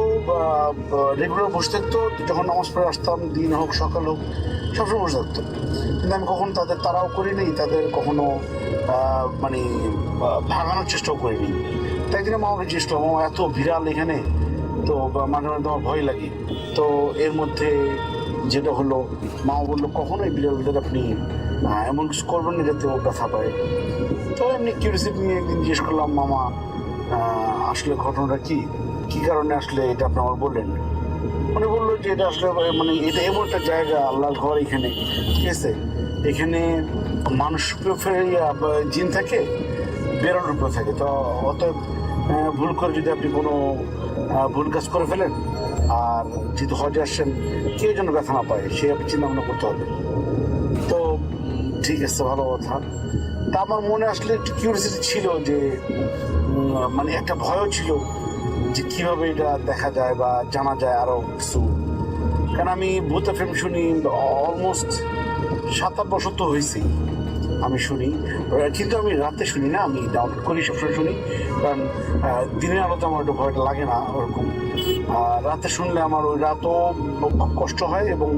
রেগুলার বসে থাকতো। যখন নামাজ পড়ে আসতাম, দিন হোক সকাল হোক, সবসময় বসে থাকতো। কিন্তু আমি কখনো তাদের তাড়াও করিনি, তাদের কখনো মানে ভাগানোর চেষ্টাও করিনি। তাই একদিন আমাকে চেষ্টা, আমার এত বিড়াল এখানে, তো মাঝে মাঝে আমার ভয় লাগে। তো এর মধ্যে যেটা হলো, মামা বললো কখনোই বিড়ালদের আপনি এমন কিছু করবেন না যাতে ও ব্যথা পায়। তো এমনি কিউরিয়াসিটি নিয়ে একদিন জিজ্ঞেস করলাম, মামা আসলে ঘটনাটা কি কারণে আসলে এটা আপনি আমার বললেন? উনি বললো যে এটা আসলে মানে এটা এমন একটা জায়গা, আল্লাহর ঘর এখানে, ঠিক আছে? এখানে মানুষ জিন থাকে, বেরোর উপরে থাকে। তো অতএব ভুল করে যদি আপনি কোনো ভুল কাজ করে ফেলেন, আর যেহেতু হজে আসছেন, কেউ যেন ব্যথা না পায়, সে আপনি চিন্তা ভাবনা করতে হবে। তো ঠিক আছে, ভালো কথা। তা আমার মনে আসলে একটু কিউরিয়াসিটি ছিল, যে মানে একটা ভয়ও ছিল যে কীভাবে এটা দেখা যায় বা জানা যায় আরও কিছু। কারণ আমি ভূত এফএম শুনি অলমোস্ট 7-8 বছর তো হয়েছেই আমি শুনি, কিন্তু আমি রাতে শুনি না, আমি ডাউনলোড করি, সবসময় শুনি। কারণ দিনের আলোতে আমার একটু ভয়টা লাগে না ওরকম। রাতে শুনলে আমার ওই রাতও খুব কষ্ট হয়, এবং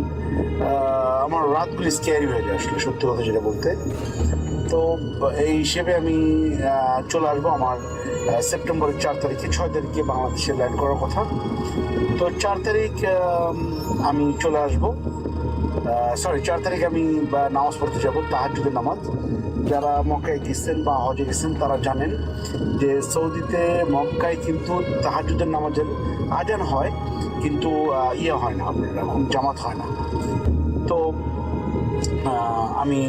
আমার রাতগুলি স্ক্যারি হয়ে যায় আসলে, সত্যি কথা যেটা বলতে। তো এই হিসেবে আমি চলে আসবো আমার সেপ্টেম্বরের 4 তারিখে, 6 তারিখে বাংলাদেশে ল্যান্ড করার কথা। তো 4 তারিখ আমি চলে আসবো। 4 তারিখে আমি নামাজ পড়তে যাবো, তাহাজ্জুদের নামাজ। যারা মক্কায় গেছেন বা হজে গেছেন তারা জানেন যে সৌদিতে মক্কায় কিন্তু তাহাজ্জুদের নামাজের আজান হয়, কিন্তু হয় না, আপনার এরকম জামাত হয় না। তো আমি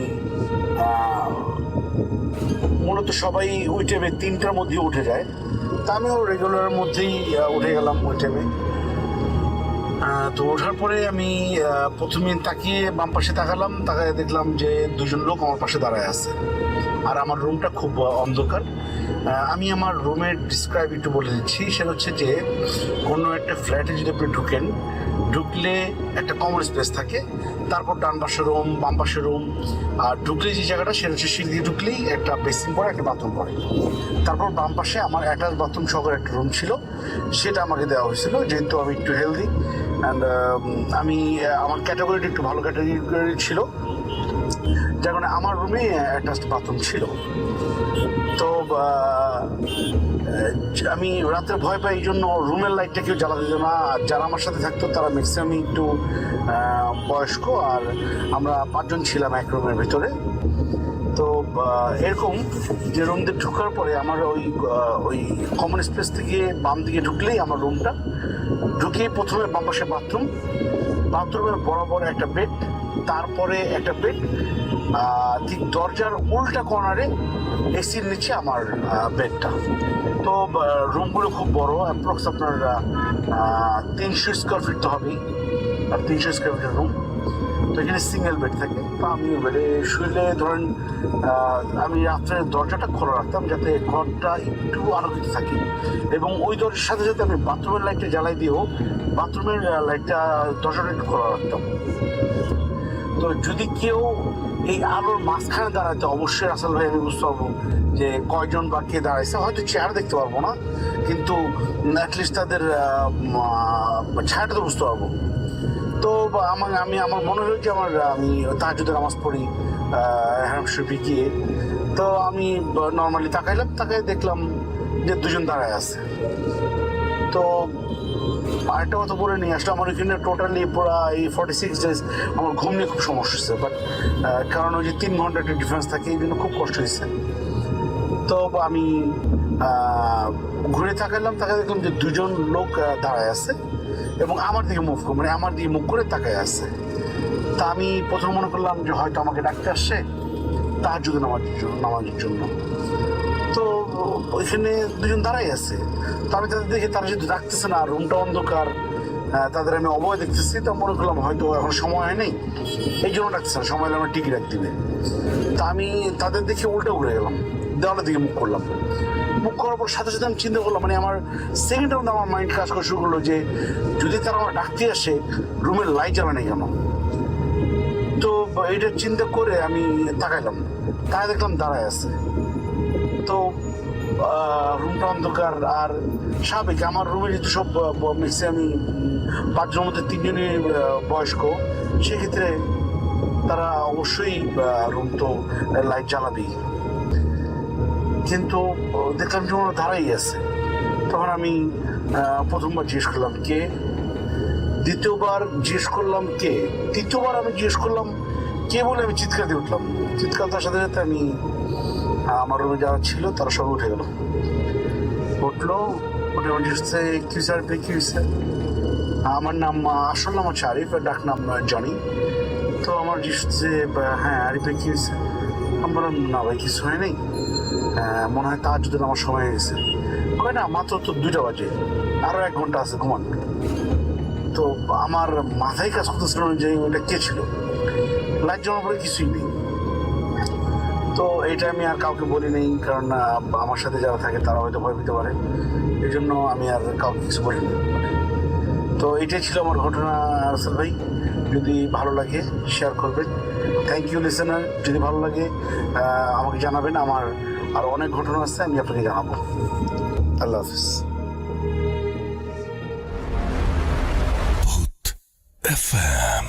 মূলত সবাই ওই টাইমে 3টার মধ্যে উঠে যায়। তা আমিও রেগুলারের মধ্যেই উঠে গেলাম ওই টাইমে। তো ওঠার পরে আমি প্রথমে তাকিয়ে বাম পাশে তাকায় দেখলাম যে 2জন লোক আমার পাশে দাঁড়ায় আছে, আর আমার রুমটা খুব অন্ধকার। আমি আমার রুমের ডিসক্রাইব একটু বলে দিচ্ছি। সেটা হচ্ছে যে কোনো একটা ফ্ল্যাটে যদি আপনি ঢুকলে একটা কমন স্পেস থাকে, তারপর ডান পাশে রুম, বাম পাশে রুম, আর ঢুকলে যে জায়গাটা সেটা হচ্ছে সিঁড়ি দিয়ে ঢুকলেই একটা বেসিন পড়ে, একটা বাথরুম পড়ে। তারপর বাম পাশে আমার অ্যাটাচ বাথরুম সহ একটা রুম ছিল, সেটা আমাকে দেওয়া হয়েছিল যেহেতু আমি একটু হেলদি অ্যান্ড আমি আমার ক্যাটাগরিটা একটু ভালো ক্যাটাগরি ছিল, যার কারণে আমার রুমে অ্যাটাচ বাথরুম ছিল। তো আমি রাতে ভয় পাই, এই জন্য রুমের লাইটটা কেউ জ্বালা দিত না। যারা আমার সাথে থাকতো তারা ম্যাক্সিমাম একটু বয়স্ক, আর আমরা 5 জন ছিলাম এক রুমের ভিতরে। তো এরকম যে রুম দিয়ে ঢোকার পরে আমার ওই কমন স্পেস থেকে বাম দিকে ঢুকলেই আমার রুমটা, ঢুকে প্রথমে বাম পাশে বাথরুমের বরাবর একটা বেড, তারপরে একটা বেড, ঠিক দরজার উল্টা কর্নারে এসির নিচে আমার বেডটা। তো রুমগুলো খুব বড়, অ্যাপ্রক্স আপনার 300 স্কোয়ার ফিট তো হবেই, আর 300 স্কোয়ার ফিটের রুম। তো এখানে সিঙ্গেল বেড থাকে। তো আমি বেডে শুইলে ধরেন আমি রাত্রে দরজাটা খোলা রাখতাম যাতে ঘরটা একটু আলোকিত থাকে, এবং ওই দরজার সাথে সাথে আমি বাথরুমের লাইটটা জ্বালাই দিয়েও বাথরুমের লাইটটা দরজাটা একটু খোলা রাখতাম। তো যদি কেউ এই আলোর মাঝখানে দাঁড়াতে, অবশ্যই রাসেল ভাই আমি বুঝতে পারবো যে কয়জন বা কে দাঁড়াইছে। হয়তো চেহারা দেখতে পারবো না, কিন্তু অ্যাটলিস্ট তাদের ছায়াটা তো বুঝতে পারবো। তো আমার মনে হলো যে আমি তাহাজ্জুদের নামাজ পড়ি হারাম শরীফে গিয়ে। তো আমি নর্মালি তাকাই দেখলাম যে 2 জন দাঁড়ায় আছে। তো আরেকটা কথা বলে নিয়ে আসলে আমার এখানে টোটালি পুরো এই 46 ডেজ আমার ঘুম নিয়ে খুব সমস্যা হচ্ছে, বাট কারণ ওই যে 3 ঘন্টা একটা ডিফারেন্স থাকে, এই জন্য খুব কষ্ট হয়েছে। তো আমি ঘুরে তাকাই দেখলাম যে 2 জন লোক দাঁড়ায় আছে এবং আমার দিকে মুখ করে তাকায় আছে। তা আমি প্রথম মনে করলাম যে হয়তো আমাকে ডাকতে আসছে তাহাজ্জুদ নামাজের জন্য। তো ওইখানে 2 জন দাঁড়াই আছে। তো আমি তাদের দেখে, তারা যেহেতু ডাকতেছে না, রুমটা অন্ধকার, তাদের আমি অবয় দেখতেছি, তো মনে করলাম হয়তো এখন সময় হয় নেই, এই জন্য ডাকতেছে না, সময় হলে আমার টিকিট রাখ দিবে। তা আমি তাদের দেখে উল্টে ঘুরে গেলাম, দেওয়ালের দিকে মুখ করলাম। মুখ করার পর সাথে সাথে আমি চিন্তা করলাম, আমার সেকেন্ডের মধ্যে আমার মাইন্ড কাজ করা শুরু করলো যে যদি তারা আমার ডাকতে আসে রুমের লাইট জ্বালা নেই কেন। তো এটা চিন্তা করে আমি তাকাইলাম, তাই দেখলাম দাঁড়ায় আছে। তো রুমটা অন্ধকার, আর স্বাভাবিক আমার রুমে যেহেতু সব ম্যাক্সিমামই 5 জনের মধ্যে 3 জনই বয়স্ক, সেক্ষেত্রে তারা অবশ্যই রুম তো লাইট জ্বালাবেই। কিন্তু দেখলাম যে ওরা দাঁড়াই আছে। তখন আমি প্রথমবার জিজ্ঞেস করলাম কে, দ্বিতীয়বার জিজ্ঞেস করলাম কে, তৃতীয়বার আমি জিজ্ঞেস করলাম কে বলে আমি চিৎকার দিয়ে উঠলাম। চিৎকার তার সাথে সাথে আমি আমার রুমে যারা ছিল তারা সব উঠে গেল। উঠে আমার জিজ্ঞেসে কি স্যার কি হয়েছে। আমার নাম আসল নাম হচ্ছে আরিফ, ডাক নাম জনি। তো আমার জিজ্ঞেসে হ্যাঁ আরিফে কি হয়েছে। আমি বললাম না ভাই কিছু হয় নাই, মনে হয় তাহাজ্জুদের আমার সময় হয়ে গেছে। কয় না মাত্র তো 2টা বাজে, আরো 1 ঘন্টা আছে ঘুমান। তো আমার মাথায় কাজ করতেছিল যে ওটা কে ছিল, লাইট জ্বালানোর পরে কিছুই নেই। তো এটা আমি আর কাউকে বলি নেই, কারণ আমার সাথে যারা থাকে তারা হয়তো ভয় পেতে পারে, এই জন্য আমি আর কাউকে কিছু বলিনি। তো এটাই ছিল আমার ঘটনা রাসেল ভাই। যদি ভালো লাগে শেয়ার করবেন। Thank you listener. যদি ভালো লাগে আমাকে জানাবেন, আমার আর অনেক ঘটনা আছে আমি আপনাকে জানাবো। আল্লাহ হাফিজ। Booth FM.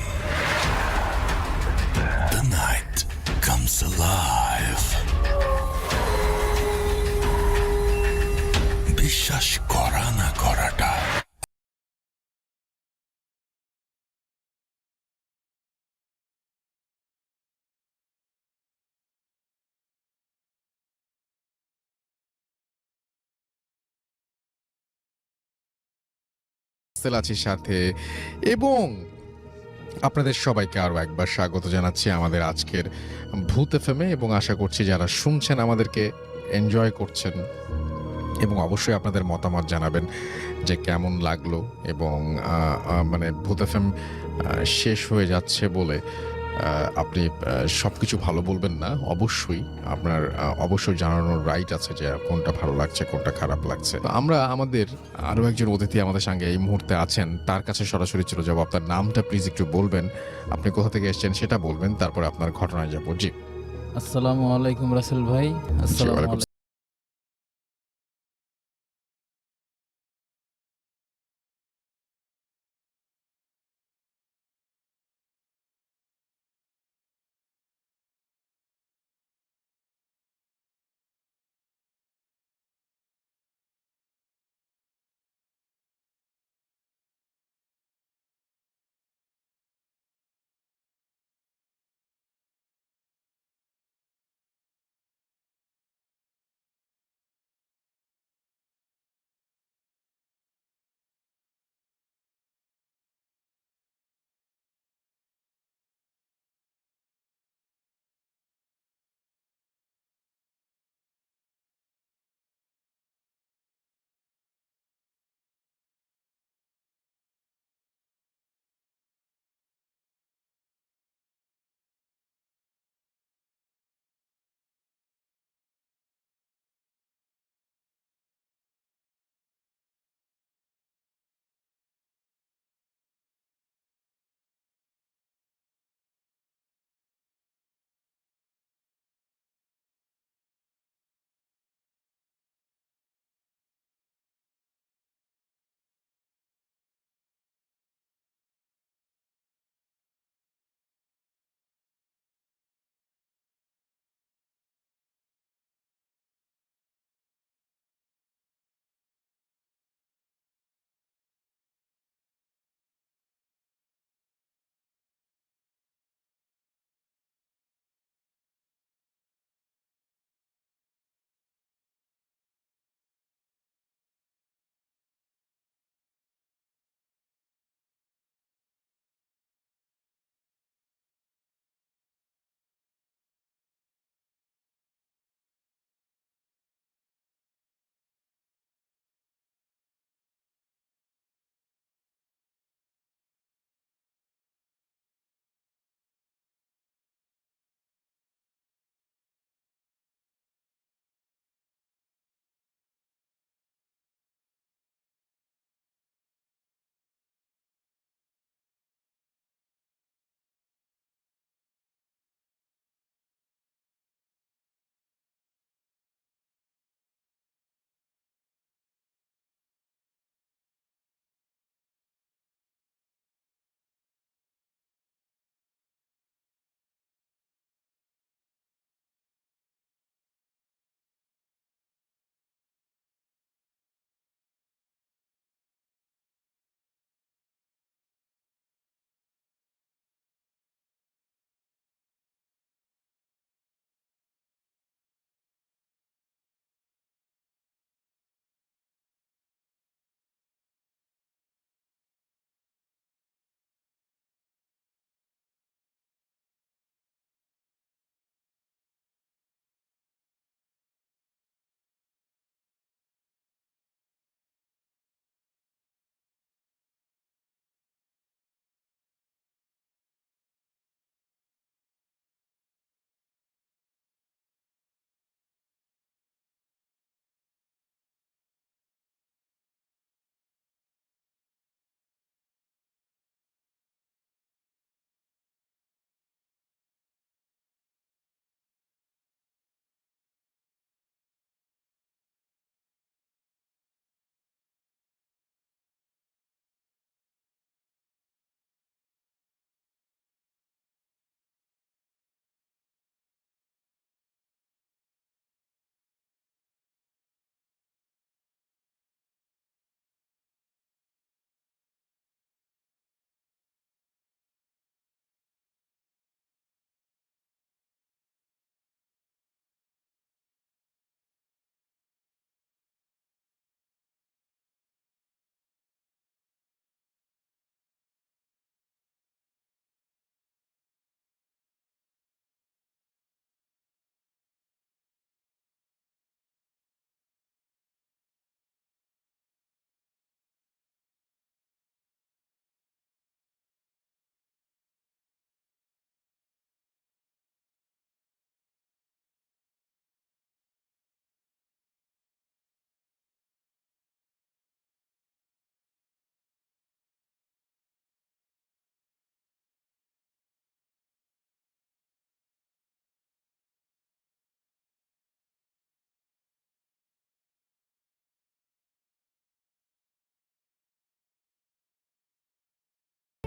The night comes alive. বিশ্বাস করা না করাটা আছি সাথে, এবং আপনাদের সবাইকে আরও একবার স্বাগত জানাচ্ছি আমাদের আজকের ভূত এফএমে, এবং আশা করছি যারা শুনছেন আমাদেরকে এনজয় করছেন, এবং অবশ্যই আপনাদের মতামত জানাবেন যে কেমন লাগলো। এবং ভূত এফএম শেষ হয়ে যাচ্ছে বলে আপনি সবকিছু ভালো বলবেন না, অবশ্যই আপনার অবশ্যই জানানোর রাইট আছে যে কোনটা ভালো লাগছে কোনটা খারাপ লাগছে। তো আমরা আমাদের আরো একজন অতিথি আমাদের সঙ্গে এই মুহূর্তে আছেন, তার কাছে সরাসরি চলে যাবো। আপনার নামটা প্লিজ একটু বলবেন, আপনি কোথা থেকে এসেছেন সেটা বলবেন, তারপরে আপনার ঘটনায় যাবো। জি। আসসালামু আলাইকুম রাসেল ভাই। আসসালামু ওয়ালাইকুম আলাইকুম।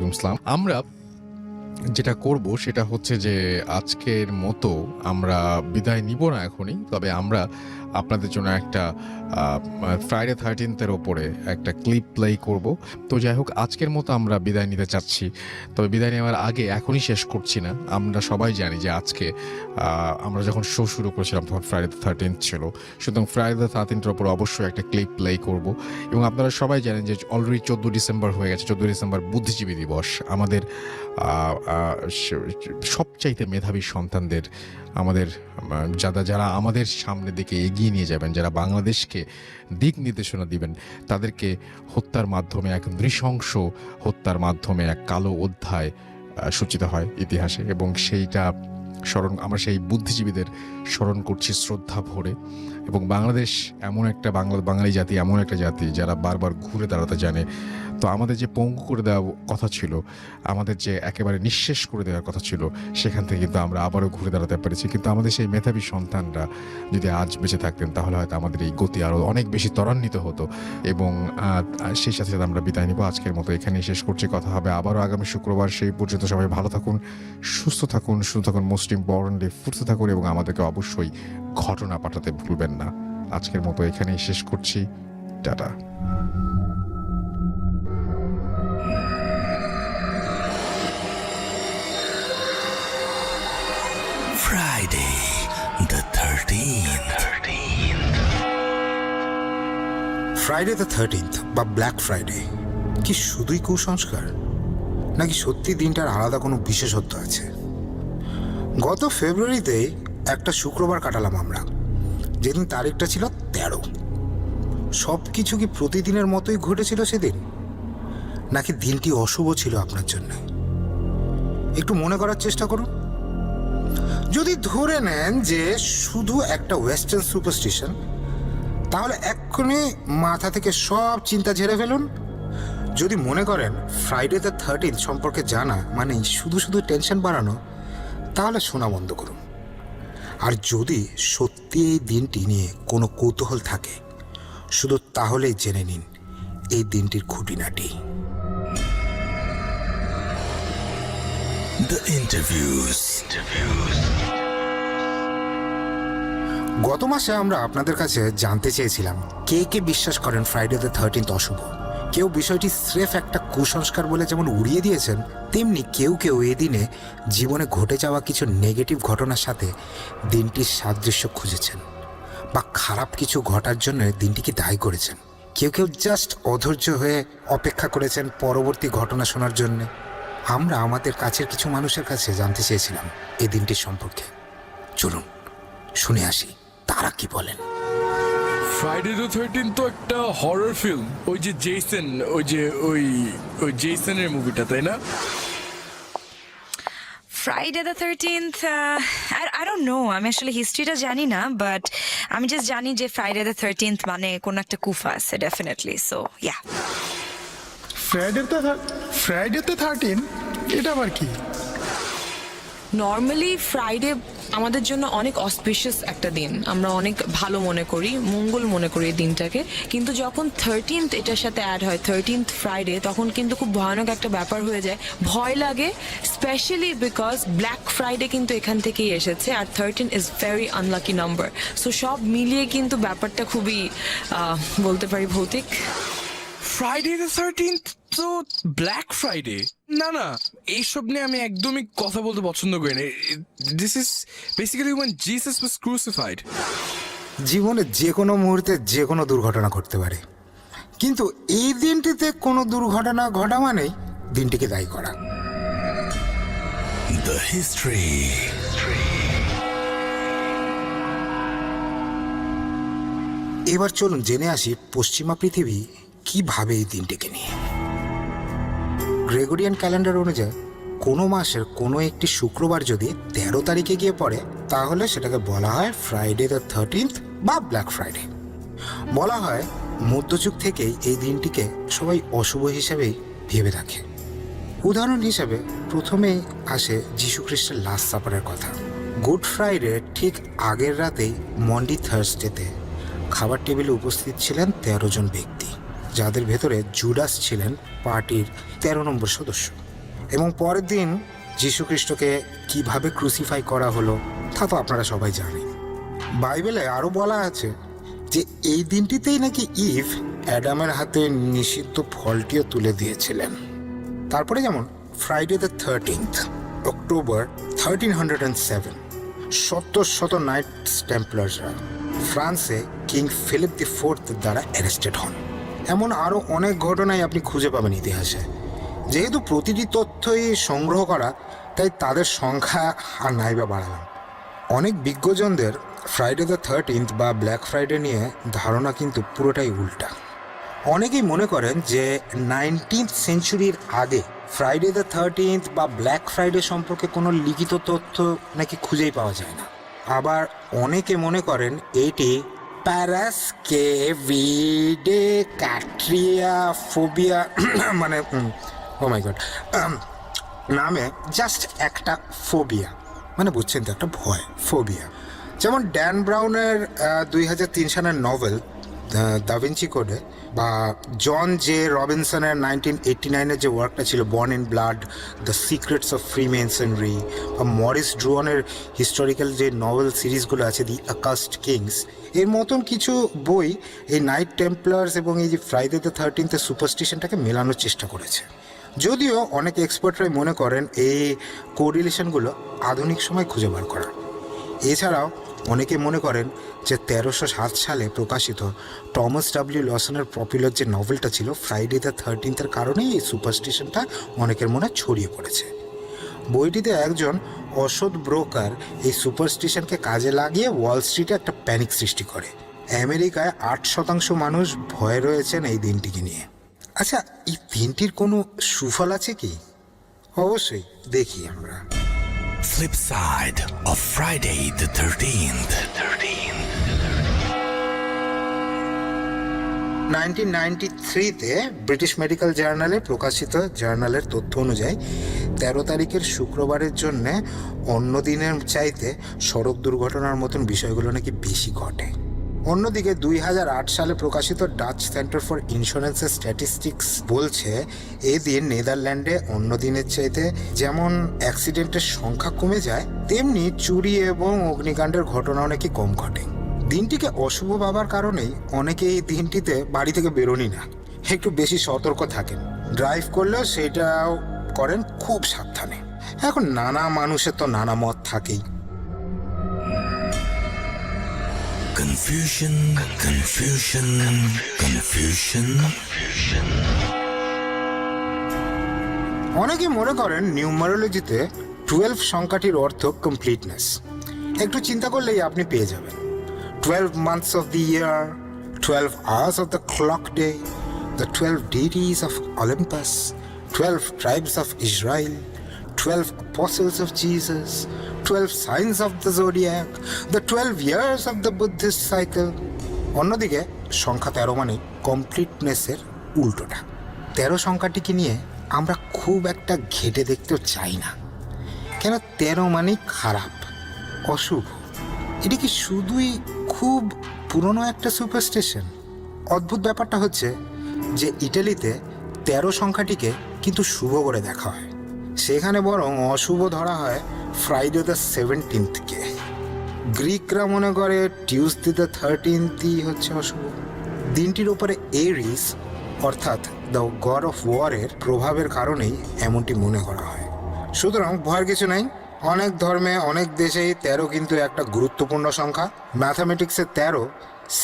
ওয়ালাইকুম আসসালাম। আমরা যেটা করব সেটা হচ্ছে যে আজকের মতো আমরা বিদায় নিব না এখনই, তবে আমরা আপনাদের জন্য একটা ফ্রাইডে 13th ওপরে একটা ক্লিপ প্লে করব। তো যাই হোক, আজকের মতো আমরা বিদায় নিতে চাচ্ছি, তবে বিদায় নেওয়ার আগে এখনই শেষ করছি না। আমরা সবাই জানি যে আজকে আমরা যখন শো শুরু করেছিলাম তখন ফ্রাইডে 13th ছিল, সুতরাং ফ্রাইডে 13th ওপর অবশ্যই একটা ক্লিপ প্লে করব। এবং আপনারা সবাই জানেন যে অলরেডি 14 ডিসেম্বর হয়ে গেছে। 14 ডিসেম্বর বুদ্ধিজীবী দিবস। আমাদের সবচাইতে মেধাবী সন্তানদের, আমাদের যারা আমাদের সামনের দিকে এগিয়ে নিয়ে যাবেন, যারা বাংলাদেশকে দিক নির্দেশনা দিবেন, তাদেরকে হত্যার মাধ্যমে, এক নৃশংস হত্যার মাধ্যমে এক কালো অধ্যায় সূচিত হয় ইতিহাসে। এবং সেইটা আমরা সেই বুদ্ধিজীবীদের স্মরণ করছি শ্রদ্ধা ভরে। এবং বাংলাদেশ এমন একটা বাঙালি জাতি, এমন একটা জাতি যারা বারবার ঘুরে দাঁড়াতে জানে। তো আমাদের যে পঙ্গু করে দেওয়ার কথা ছিল, আমাদের যে একেবারে নিঃশেষ করে দেওয়ার কথা ছিল, সেখান থেকে কিন্তু আমরা আবারও ঘুরে দাঁড়াতে পেরেছি। কিন্তু আমাদের সেই মেধাবী সন্তানরা যদি আজ বেঁচে থাকতেন তাহলে হয়তো আমাদের এই গতি আরও অনেক বেশি ত্বরান্বিত হতো। এবং সেই সাথে সাথে আমরা বিদায় নিব। আজকের মতো এখানেই শেষ করছি। কথা হবে আবারও আগামী শুক্রবার। সেই পর্যন্ত সবাই ভালো থাকুন, সুস্থ থাকুন, মোস্ট ইম্পর্টেন্টলি সুস্থ থাকুন, এবং আমাদেরকে অবশ্যই ঘটনা পাঠাতে ভুলবেন না। আজকের মতো এখানেই শেষ করছি। Tata. Friday the 13th. Friday the 13th বা ব্ল্যাক ফ্রাইডে কি শুধুই কুসংস্কার, নাকি সত্যি দিনটার আলাদা কোনো বিশেষত্ব আছে? গত ফেব্রুয়ারিতে একটা শুক্রবার কাটালাম আমরা, যেদিন তারিখটা ছিল 13। সব কিছু কি প্রতিদিনের মতোই ঘটেছিল সেদিন, নাকি দিনটি অশুভ ছিল আপনার জন্য? একটু মনে করার চেষ্টা করুন। যদি ধরে নেন যে শুধু একটা ওয়েস্টার্ন সুপারস্টিশন, তাহলে এক্ষুনি মাথা থেকে সব চিন্তা ঝেড়ে ফেলুন। যদি মনে করেন ফ্রাইডে দ্য 13th সম্পর্কে জানা মানে শুধু শুধু টেনশন বাড়ানো, তাহলে শোনা বন্ধ করুন। আর যদি সত্যি এই দিনটি নিয়ে কোনো কৌতূহল থাকে, শুধু তাহলেই জেনে নিন এই দিনটির খুঁটিনাটি। The interviews. গত মাসে আমরা আপনাদের কাছে জানতে চেয়েছিলাম কে কে বিশ্বাস করেন ফ্রাইডে দ্য 13th অশুভ। কেউ বিষয়টি স্রেফ একটা কুসংস্কার বলে যেমন উড়িয়ে দিয়েছেন, তেমনি কেউ কেউ এই দিনে জীবনে ঘটে যাওয়া কিছু নেগেটিভ ঘটনার সাথে দিনটির সাদৃশ্য খুঁজেছেন, বা খারাপ কিছু ঘটার জন্য দিনটিকে দায়ী করেছেন। কেউ কেউ জাস্ট অধৈর্য হয়ে অপেক্ষা করেছেন পরবর্তী ঘটনা শোনার জন্যে। আমরা আমাদের কাছের কিছু মানুষের কাছে জানতে চেয়েছিলাম এই দিনটির সম্পর্কে। চলুন শুনে আসি তারা কি বলেন। ফ্রাইডে দ্য 13th তো একটা হরর ফিল্ম, ওই যে জেসন, ওই জেসনের মুভিটা, তাই না? Friday the 13th, I don't know, আমি আসলে হিস্ট্রিটা জানি না, বাট আমি জাস্ট জানি যে Friday the 13th মানে কোন একটা কুফা আছে definitely, so yeah. Friday the 13th এটা আবার কি? নর্মালি ফ্রাইডে আমাদের জন্য অনেক অসপিশিয়াস একটা দিন, আমরা অনেক ভালো মনে করি, মঙ্গল মনে করি এই দিনটাকে। কিন্তু যখন 13th এটার সাথে অ্যাড হয়, 13th ফ্রাইডে, তখন কিন্তু খুব ভয়ানক একটা ব্যাপার হয়ে যায়, ভয় লাগে, স্পেশালি বিকজ ব্ল্যাক ফ্রাইডে কিন্তু এখান থেকেই এসেছে, আর 13 is very unlucky number. So সব মিলিয়ে কিন্তু ব্যাপারটা খুবই বলতে পারি ভৌতিক। ফ্রাইডে দ্য 13th তো ব্ল্যাক ফ্রাইডে? না না, এইসব নিয়ে আমি একদমই কথা বলতে পছন্দ করি না। This is basically when Jesus was crucified. জীবনে যে কোনো মুহূর্তে যে কোনো দুর্ঘটনা ঘটতে পারে, কিন্তু এই দিনটিতে কোনো দুর্ঘটনা ঘটা মানেই দিনটিকে দায়ী করা। The history. এবার চলুন জেনে আসি পশ্চিমা পৃথিবী কি ভাবে এই দিনটিকে নিয়ে। গ্রেগরিয়ান ক্যালেন্ডার অনুযায়ী কোনো মাসের কোনো একটি শুক্রবার যদি 13 তারিখে গিয়ে পড়ে, তাহলে সেটাকে বলা হয় ফ্রাইডে দ্য 13th বা ব্ল্যাক ফ্রাইডে। বলা হয় মধ্যযুগ থেকেই এই দিনটিকে সবাই অশুভ হিসেবেই ভেবে রাখে। উদাহরণ হিসেবে প্রথমেই আসে যীশু খ্রিস্টের লাস্ট সাপারের কথা। গুড ফ্রাইডে ঠিক আগের রাতেই মন্ডি থার্সডেতে খাবার টেবিলে উপস্থিত ছিলেন 13 জন ব্যক্তি, যাদের ভেতরে জুডাস ছিলেন পার্টির 13 নম্বর সদস্য। এবং পরের দিন যীশুখ্রিস্টকে কিভাবে ক্রুসিফাই করা হলো তা তো আপনারা সবাই জানেন। বাইবেলে আরও বলা আছে যে এই দিনটিতেই নাকি ইভ অ্যাডামের হাতে নিষিদ্ধ ফলটিও তুলে দিয়েছিলেন। তারপরে যেমন ফ্রাইডে দ্য 13th অক্টোবর 1307 শত নাইটস টেম্পলার্সরা ফ্রান্সে কিং ফিলিপ দি ফোর্থ দ্বারা অ্যারেস্টেড হন। এমন আরও অনেক ঘটনাই আপনি খুঁজে পাবেন ইতিহাসে। যেহেতু প্রতিটি তথ্যই সংগ্রহ করা, তাই তাদের সংখ্যা আর নাইবা বাড়ালাম। অনেক বিজ্ঞজনদের ফ্রাইডে দ্য 13th বা ব্ল্যাক ফ্রাইডে নিয়ে ধারণা কিন্তু পুরোটাই উল্টা। অনেকেই মনে করেন যে 19th সেঞ্চুরির আগে ফ্রাইডে দ্য 13th বা ব্ল্যাক ফ্রাইডে সম্পর্কে কোনো লিখিত তথ্য নাকি খুঁজেই পাওয়া যায় না। আবার অনেকে মনে করেন এটি প্যারাস্কেভিডে ক্যাট্রিয়া ফোবিয়া মানে ও মাই গড নামে জাস্ট একটা ফোবিয়া, মানে বুঝছেন তো, একটা ভয়, ফোবিয়া। যেমন ড্যান ব্রাউনের 2003 সালের নভেল দা ভিঞ্চি কোডে, বা জন জে রবিনসনের 1989-এর যে ওয়ার্কটা ছিল born in blood, the secrets of freemasonry, বা মরিস ড্রুয়নের হিস্টোরিক্যাল যে নভেল সিরিজগুলো আছে দি অ্যাকাস্ট কিংস, এর মতন কিছু বই এই নাইট টেম্পলার্স এবং এই যে ফ্রাইডে দ্য 13th সুপারস্টিশনটাকে মেলানোর চেষ্টা করেছে। যদিও অনেক এক্সপার্টরাই মনে করেন এই কোরিলেশনগুলো আধুনিক সময় খুঁজে বার করা। এছাড়াও অনেকে মনে করেন যে 1307 সালে প্রকাশিত টমাস ডাব্লিউ লসনের পপুলার যে নভেলটা ছিল ফ্রাইডে দ্য 13th কারণেই এই সুপারস্টিশনটা অনেকের মনে ছড়িয়ে পড়েছে। বইটিতে একজন অসৎ ব্রোকার এই সুপারস্টিশনকে কাজে লাগিয়ে ওয়াল স্ট্রিটে একটা প্যানিক সৃষ্টি করে। আমেরিকায় 8% মানুষ ভয়ে রয়েছেন এই দিনটিকে নিয়ে। আচ্ছা, এই দিনটির কোনো সুফল আছে কি? অবশ্যই, দেখি আমরা। Flip side of Friday the 13th. 1993-তে ব্রিটিশ মেডিকেল জার্নালে প্রকাশিত জার্নালের তথ্য অনুযায়ী 13 তারিখের শুক্রবারের জন্য অন্য দিনের চাইতে সড়ক দুর্ঘটনার মতন বিষয়গুলো নাকি বেশি ঘটে। অন্যদিকে 2008 সালে প্রকাশিত ডাচ সেন্টার ফর ইন্স্যুরেন্সের স্ট্যাটিস্টিক্স বলছে এই দিন নেদারল্যান্ডে অন্য দিনের চাইতে যেমন অ্যাক্সিডেন্টের সংখ্যা কমে যায়, তেমনি চুরি এবং অগ্নিকাণ্ডের ঘটনাও নাকি কম ঘটে। দিনটিকে অশুভ ভাবার কারণেই অনেকে এই দিনটিতে বাড়ি থেকে বেরোনি না, একটু বেশি সতর্ক থাকেন। ড্রাইভ করলেও সেটাও করেন খুব সাবধানে। এখন নানা মানুষের তো নানা মত থাকেই। Confusion. অনেকে মনে করেন নিউমারোলজিতে 12 সংখ্যাটির অর্থ কমপ্লিটনেস। একটু চিন্তা করলেই আপনি পেয়ে যাবেন 12 months of the year, 12 hours of the clock day, the 12 deities of Olympus, 12 tribes of Israel, 12 apostles of Jesus, 12 signs of the zodiac, the 12 years of the Buddhist cycle. অন্যদিকে সংখ্যা 13 মানে কমপ্লিটনেসের উল্টোটা। 13 সংখ্যাটিকে নিয়ে আমরা খুব একটা ঘেটে দেখতেও চাই না, কেন 13 মানে খারাপ, অশুভ। এটি কি শুধুই খুব পুরনো একটা সুপারস্টিশন? অদ্ভুত ব্যাপারটা হচ্ছে যে ইটালিতে 13 সংখ্যাটিকে কিন্তু শুভ করে দেখা হয়, সেখানে বরং অশুভ ধরা হয় ফ্রাইডে দ্য 17th-কে। গ্রিকরা মনে করে টিউসডে দ্য 13th-ই হচ্ছে অশুভ। দিনটির উপরে এরিস অর্থাৎ দ্য গড অফ ওয়ারের প্রভাবের কারণেই এমনটি মনে করা হয়। সুতরাং ভয়ের কিছু নাই। অনেক ধর্মে অনেক দেশেই 13 কিন্তু একটা গুরুত্বপূর্ণ সংখ্যা। ম্যাথামেটিক্সে 13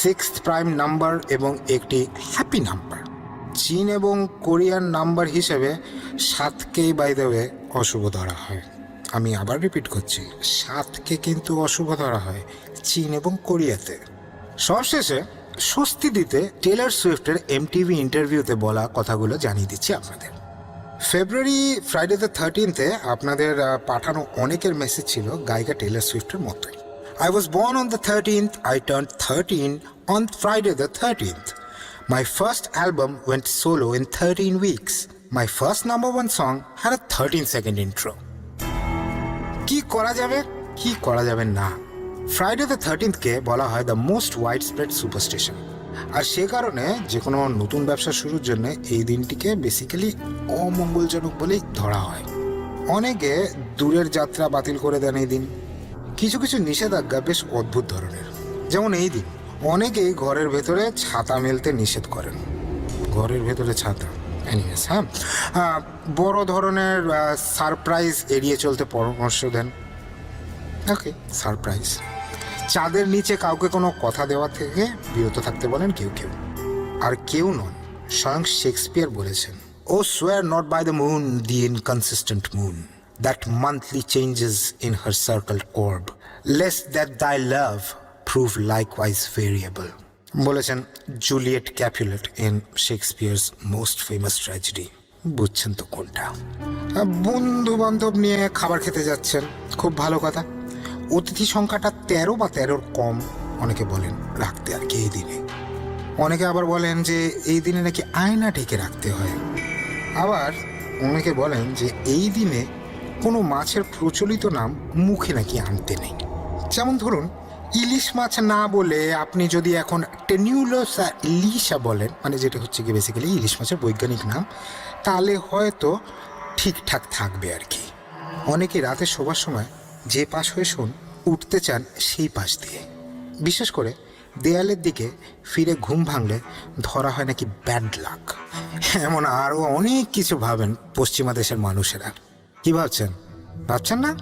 6th প্রাইম নাম্বার এবং একটি হ্যাপি নাম্বার। চীন এবং কোরিয়ান নাম্বার হিসেবে 7কেই বাই দ্য ওয়ে অশুভ ধরা হয়। আমি আবার রিপিট করছি, 7কে কিন্তু অশুভ ধরা হয় চীন এবং কোরিয়াতে। সবশেষে স্বস্তি দিতে টেলর সুইফটের এমটিভি ইন্টারভিউতে বলা কথাগুলো জানিয়ে দিচ্ছি আপনাদের। ফেব্রুয়ারি ফ্রাইডে দ্য 13th-এ আপনাদের পাঠানো অনেকের মেসেজ ছিল গায়িকা টেলর সুইফটের মতোই। I was born on the 13th, I turned 13 on Friday the 13th. My first album went solo in 13 weeks. My first #1 song had a 13-second intro. কি করা যাবে, কি করা যাবে না? ফ্রাইডে দ্য 13th-কে বলা হয় the most widespread superstition. আর সে কারণে যে কোনো নতুন ব্যবসা শুরুর জন্য এই দিনটিকে বেসিক্যালি অমঙ্গলজনক বলেই ধরা হয়। অনেকে দূরের যাত্রা বাতিল করে দেন এই দিন। কিছু কিছু নিষেধাজ্ঞা বেশ অদ্ভুত ধরনের, যেমন এই দিন অনেকেই ঘরের ভেতরে ছাতা মেলতে নিষেধ করেন। ঘরের ভেতরে ছাতা, এনিওয়েজ, হ্যাঁ, বড় ধরনের সারপ্রাইজ এড়িয়ে চলতে পরামর্শ দেন। ওকে, সারপ্রাইজ। চাঁদের নিচে কাউকে কোনো কথা দেওয়া থেকে বিরত থাকতে বলেন কেউ কেউ। আর কেউ নন, স্বয়ং শেক্সপিয়ার বলেছেন, O swear not by the moon, the inconsistent moon, that monthly changes in her circle orb, lest that thy love prove likewise variable. বলেছেন Juliet Capulet in Shakespeare's most famous tragedy. বুঝছেন তো কোনটা? বন্ধু বান্ধব নিয়ে খাবার খেতে যাচ্ছেন, খুব ভালো কথা। অতিথি সংখ্যাটা 13 বা 13-র কম অনেকে বলেন রাখতে আর কি এই দিনে। অনেকে আবার বলেন যে এই দিনে নাকি আয়না ঢেকে রাখতে হয়। আবার অনেকে বলেন যে এই দিনে কোনো মাছের প্রচলিত নাম মুখে নাকি আনতে নেই। যেমন ধরুন, ইলিশ মাছ না বলে আপনি যদি এখন টেনিউলোসা ইলিশা বলেন, মানে যেটা হচ্ছে কি বেসিক্যালি ইলিশ মাছের বৈজ্ঞানিক নাম, তাহলে হয়তো ঠিকঠাক থাকবে আর কি। অনেকে রাতে শোবার সময় যে পাশ হয়ে শোন উঠতে চান সেই পাশ দিয়ে। বিশেষ করে দেয়ালের দিকে ফিরে ঘুম ভাঙলে ধরা হয় নাকি ব্যাড লাক। এমন আরও অনেক কিছু ভাবেন পশ্চিমা দেশের মানুষেরা। কি ভাবছেন? ভাবছেন না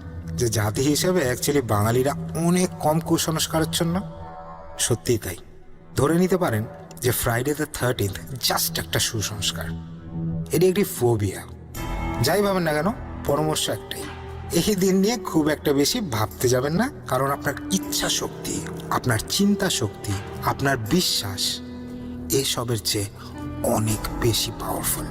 যে জাতি হিসেবে অ্যাকচুয়ালি বাঙালিরা অনেক কম কুসংস্কারাচ্ছন্ন? সত্যিই তাই। ধরে নিতে পারেন যে ফ্রাইডে দ্য 13th জাস্ট একটা সুসংস্কার, এটি একটি ফোবিয়া। যাই ভাবেন না কেন, পরামর্শ একটাই, এই দিন নিয়ে খুব একটা বেশি ভাবতে যাবেন না, কারণ আপনার ইচ্ছা শক্তি, আপনার চিন্তা শক্তি, আপনার বিশ্বাস এসবের চেয়ে অনেক বেশি পাওয়ারফুল।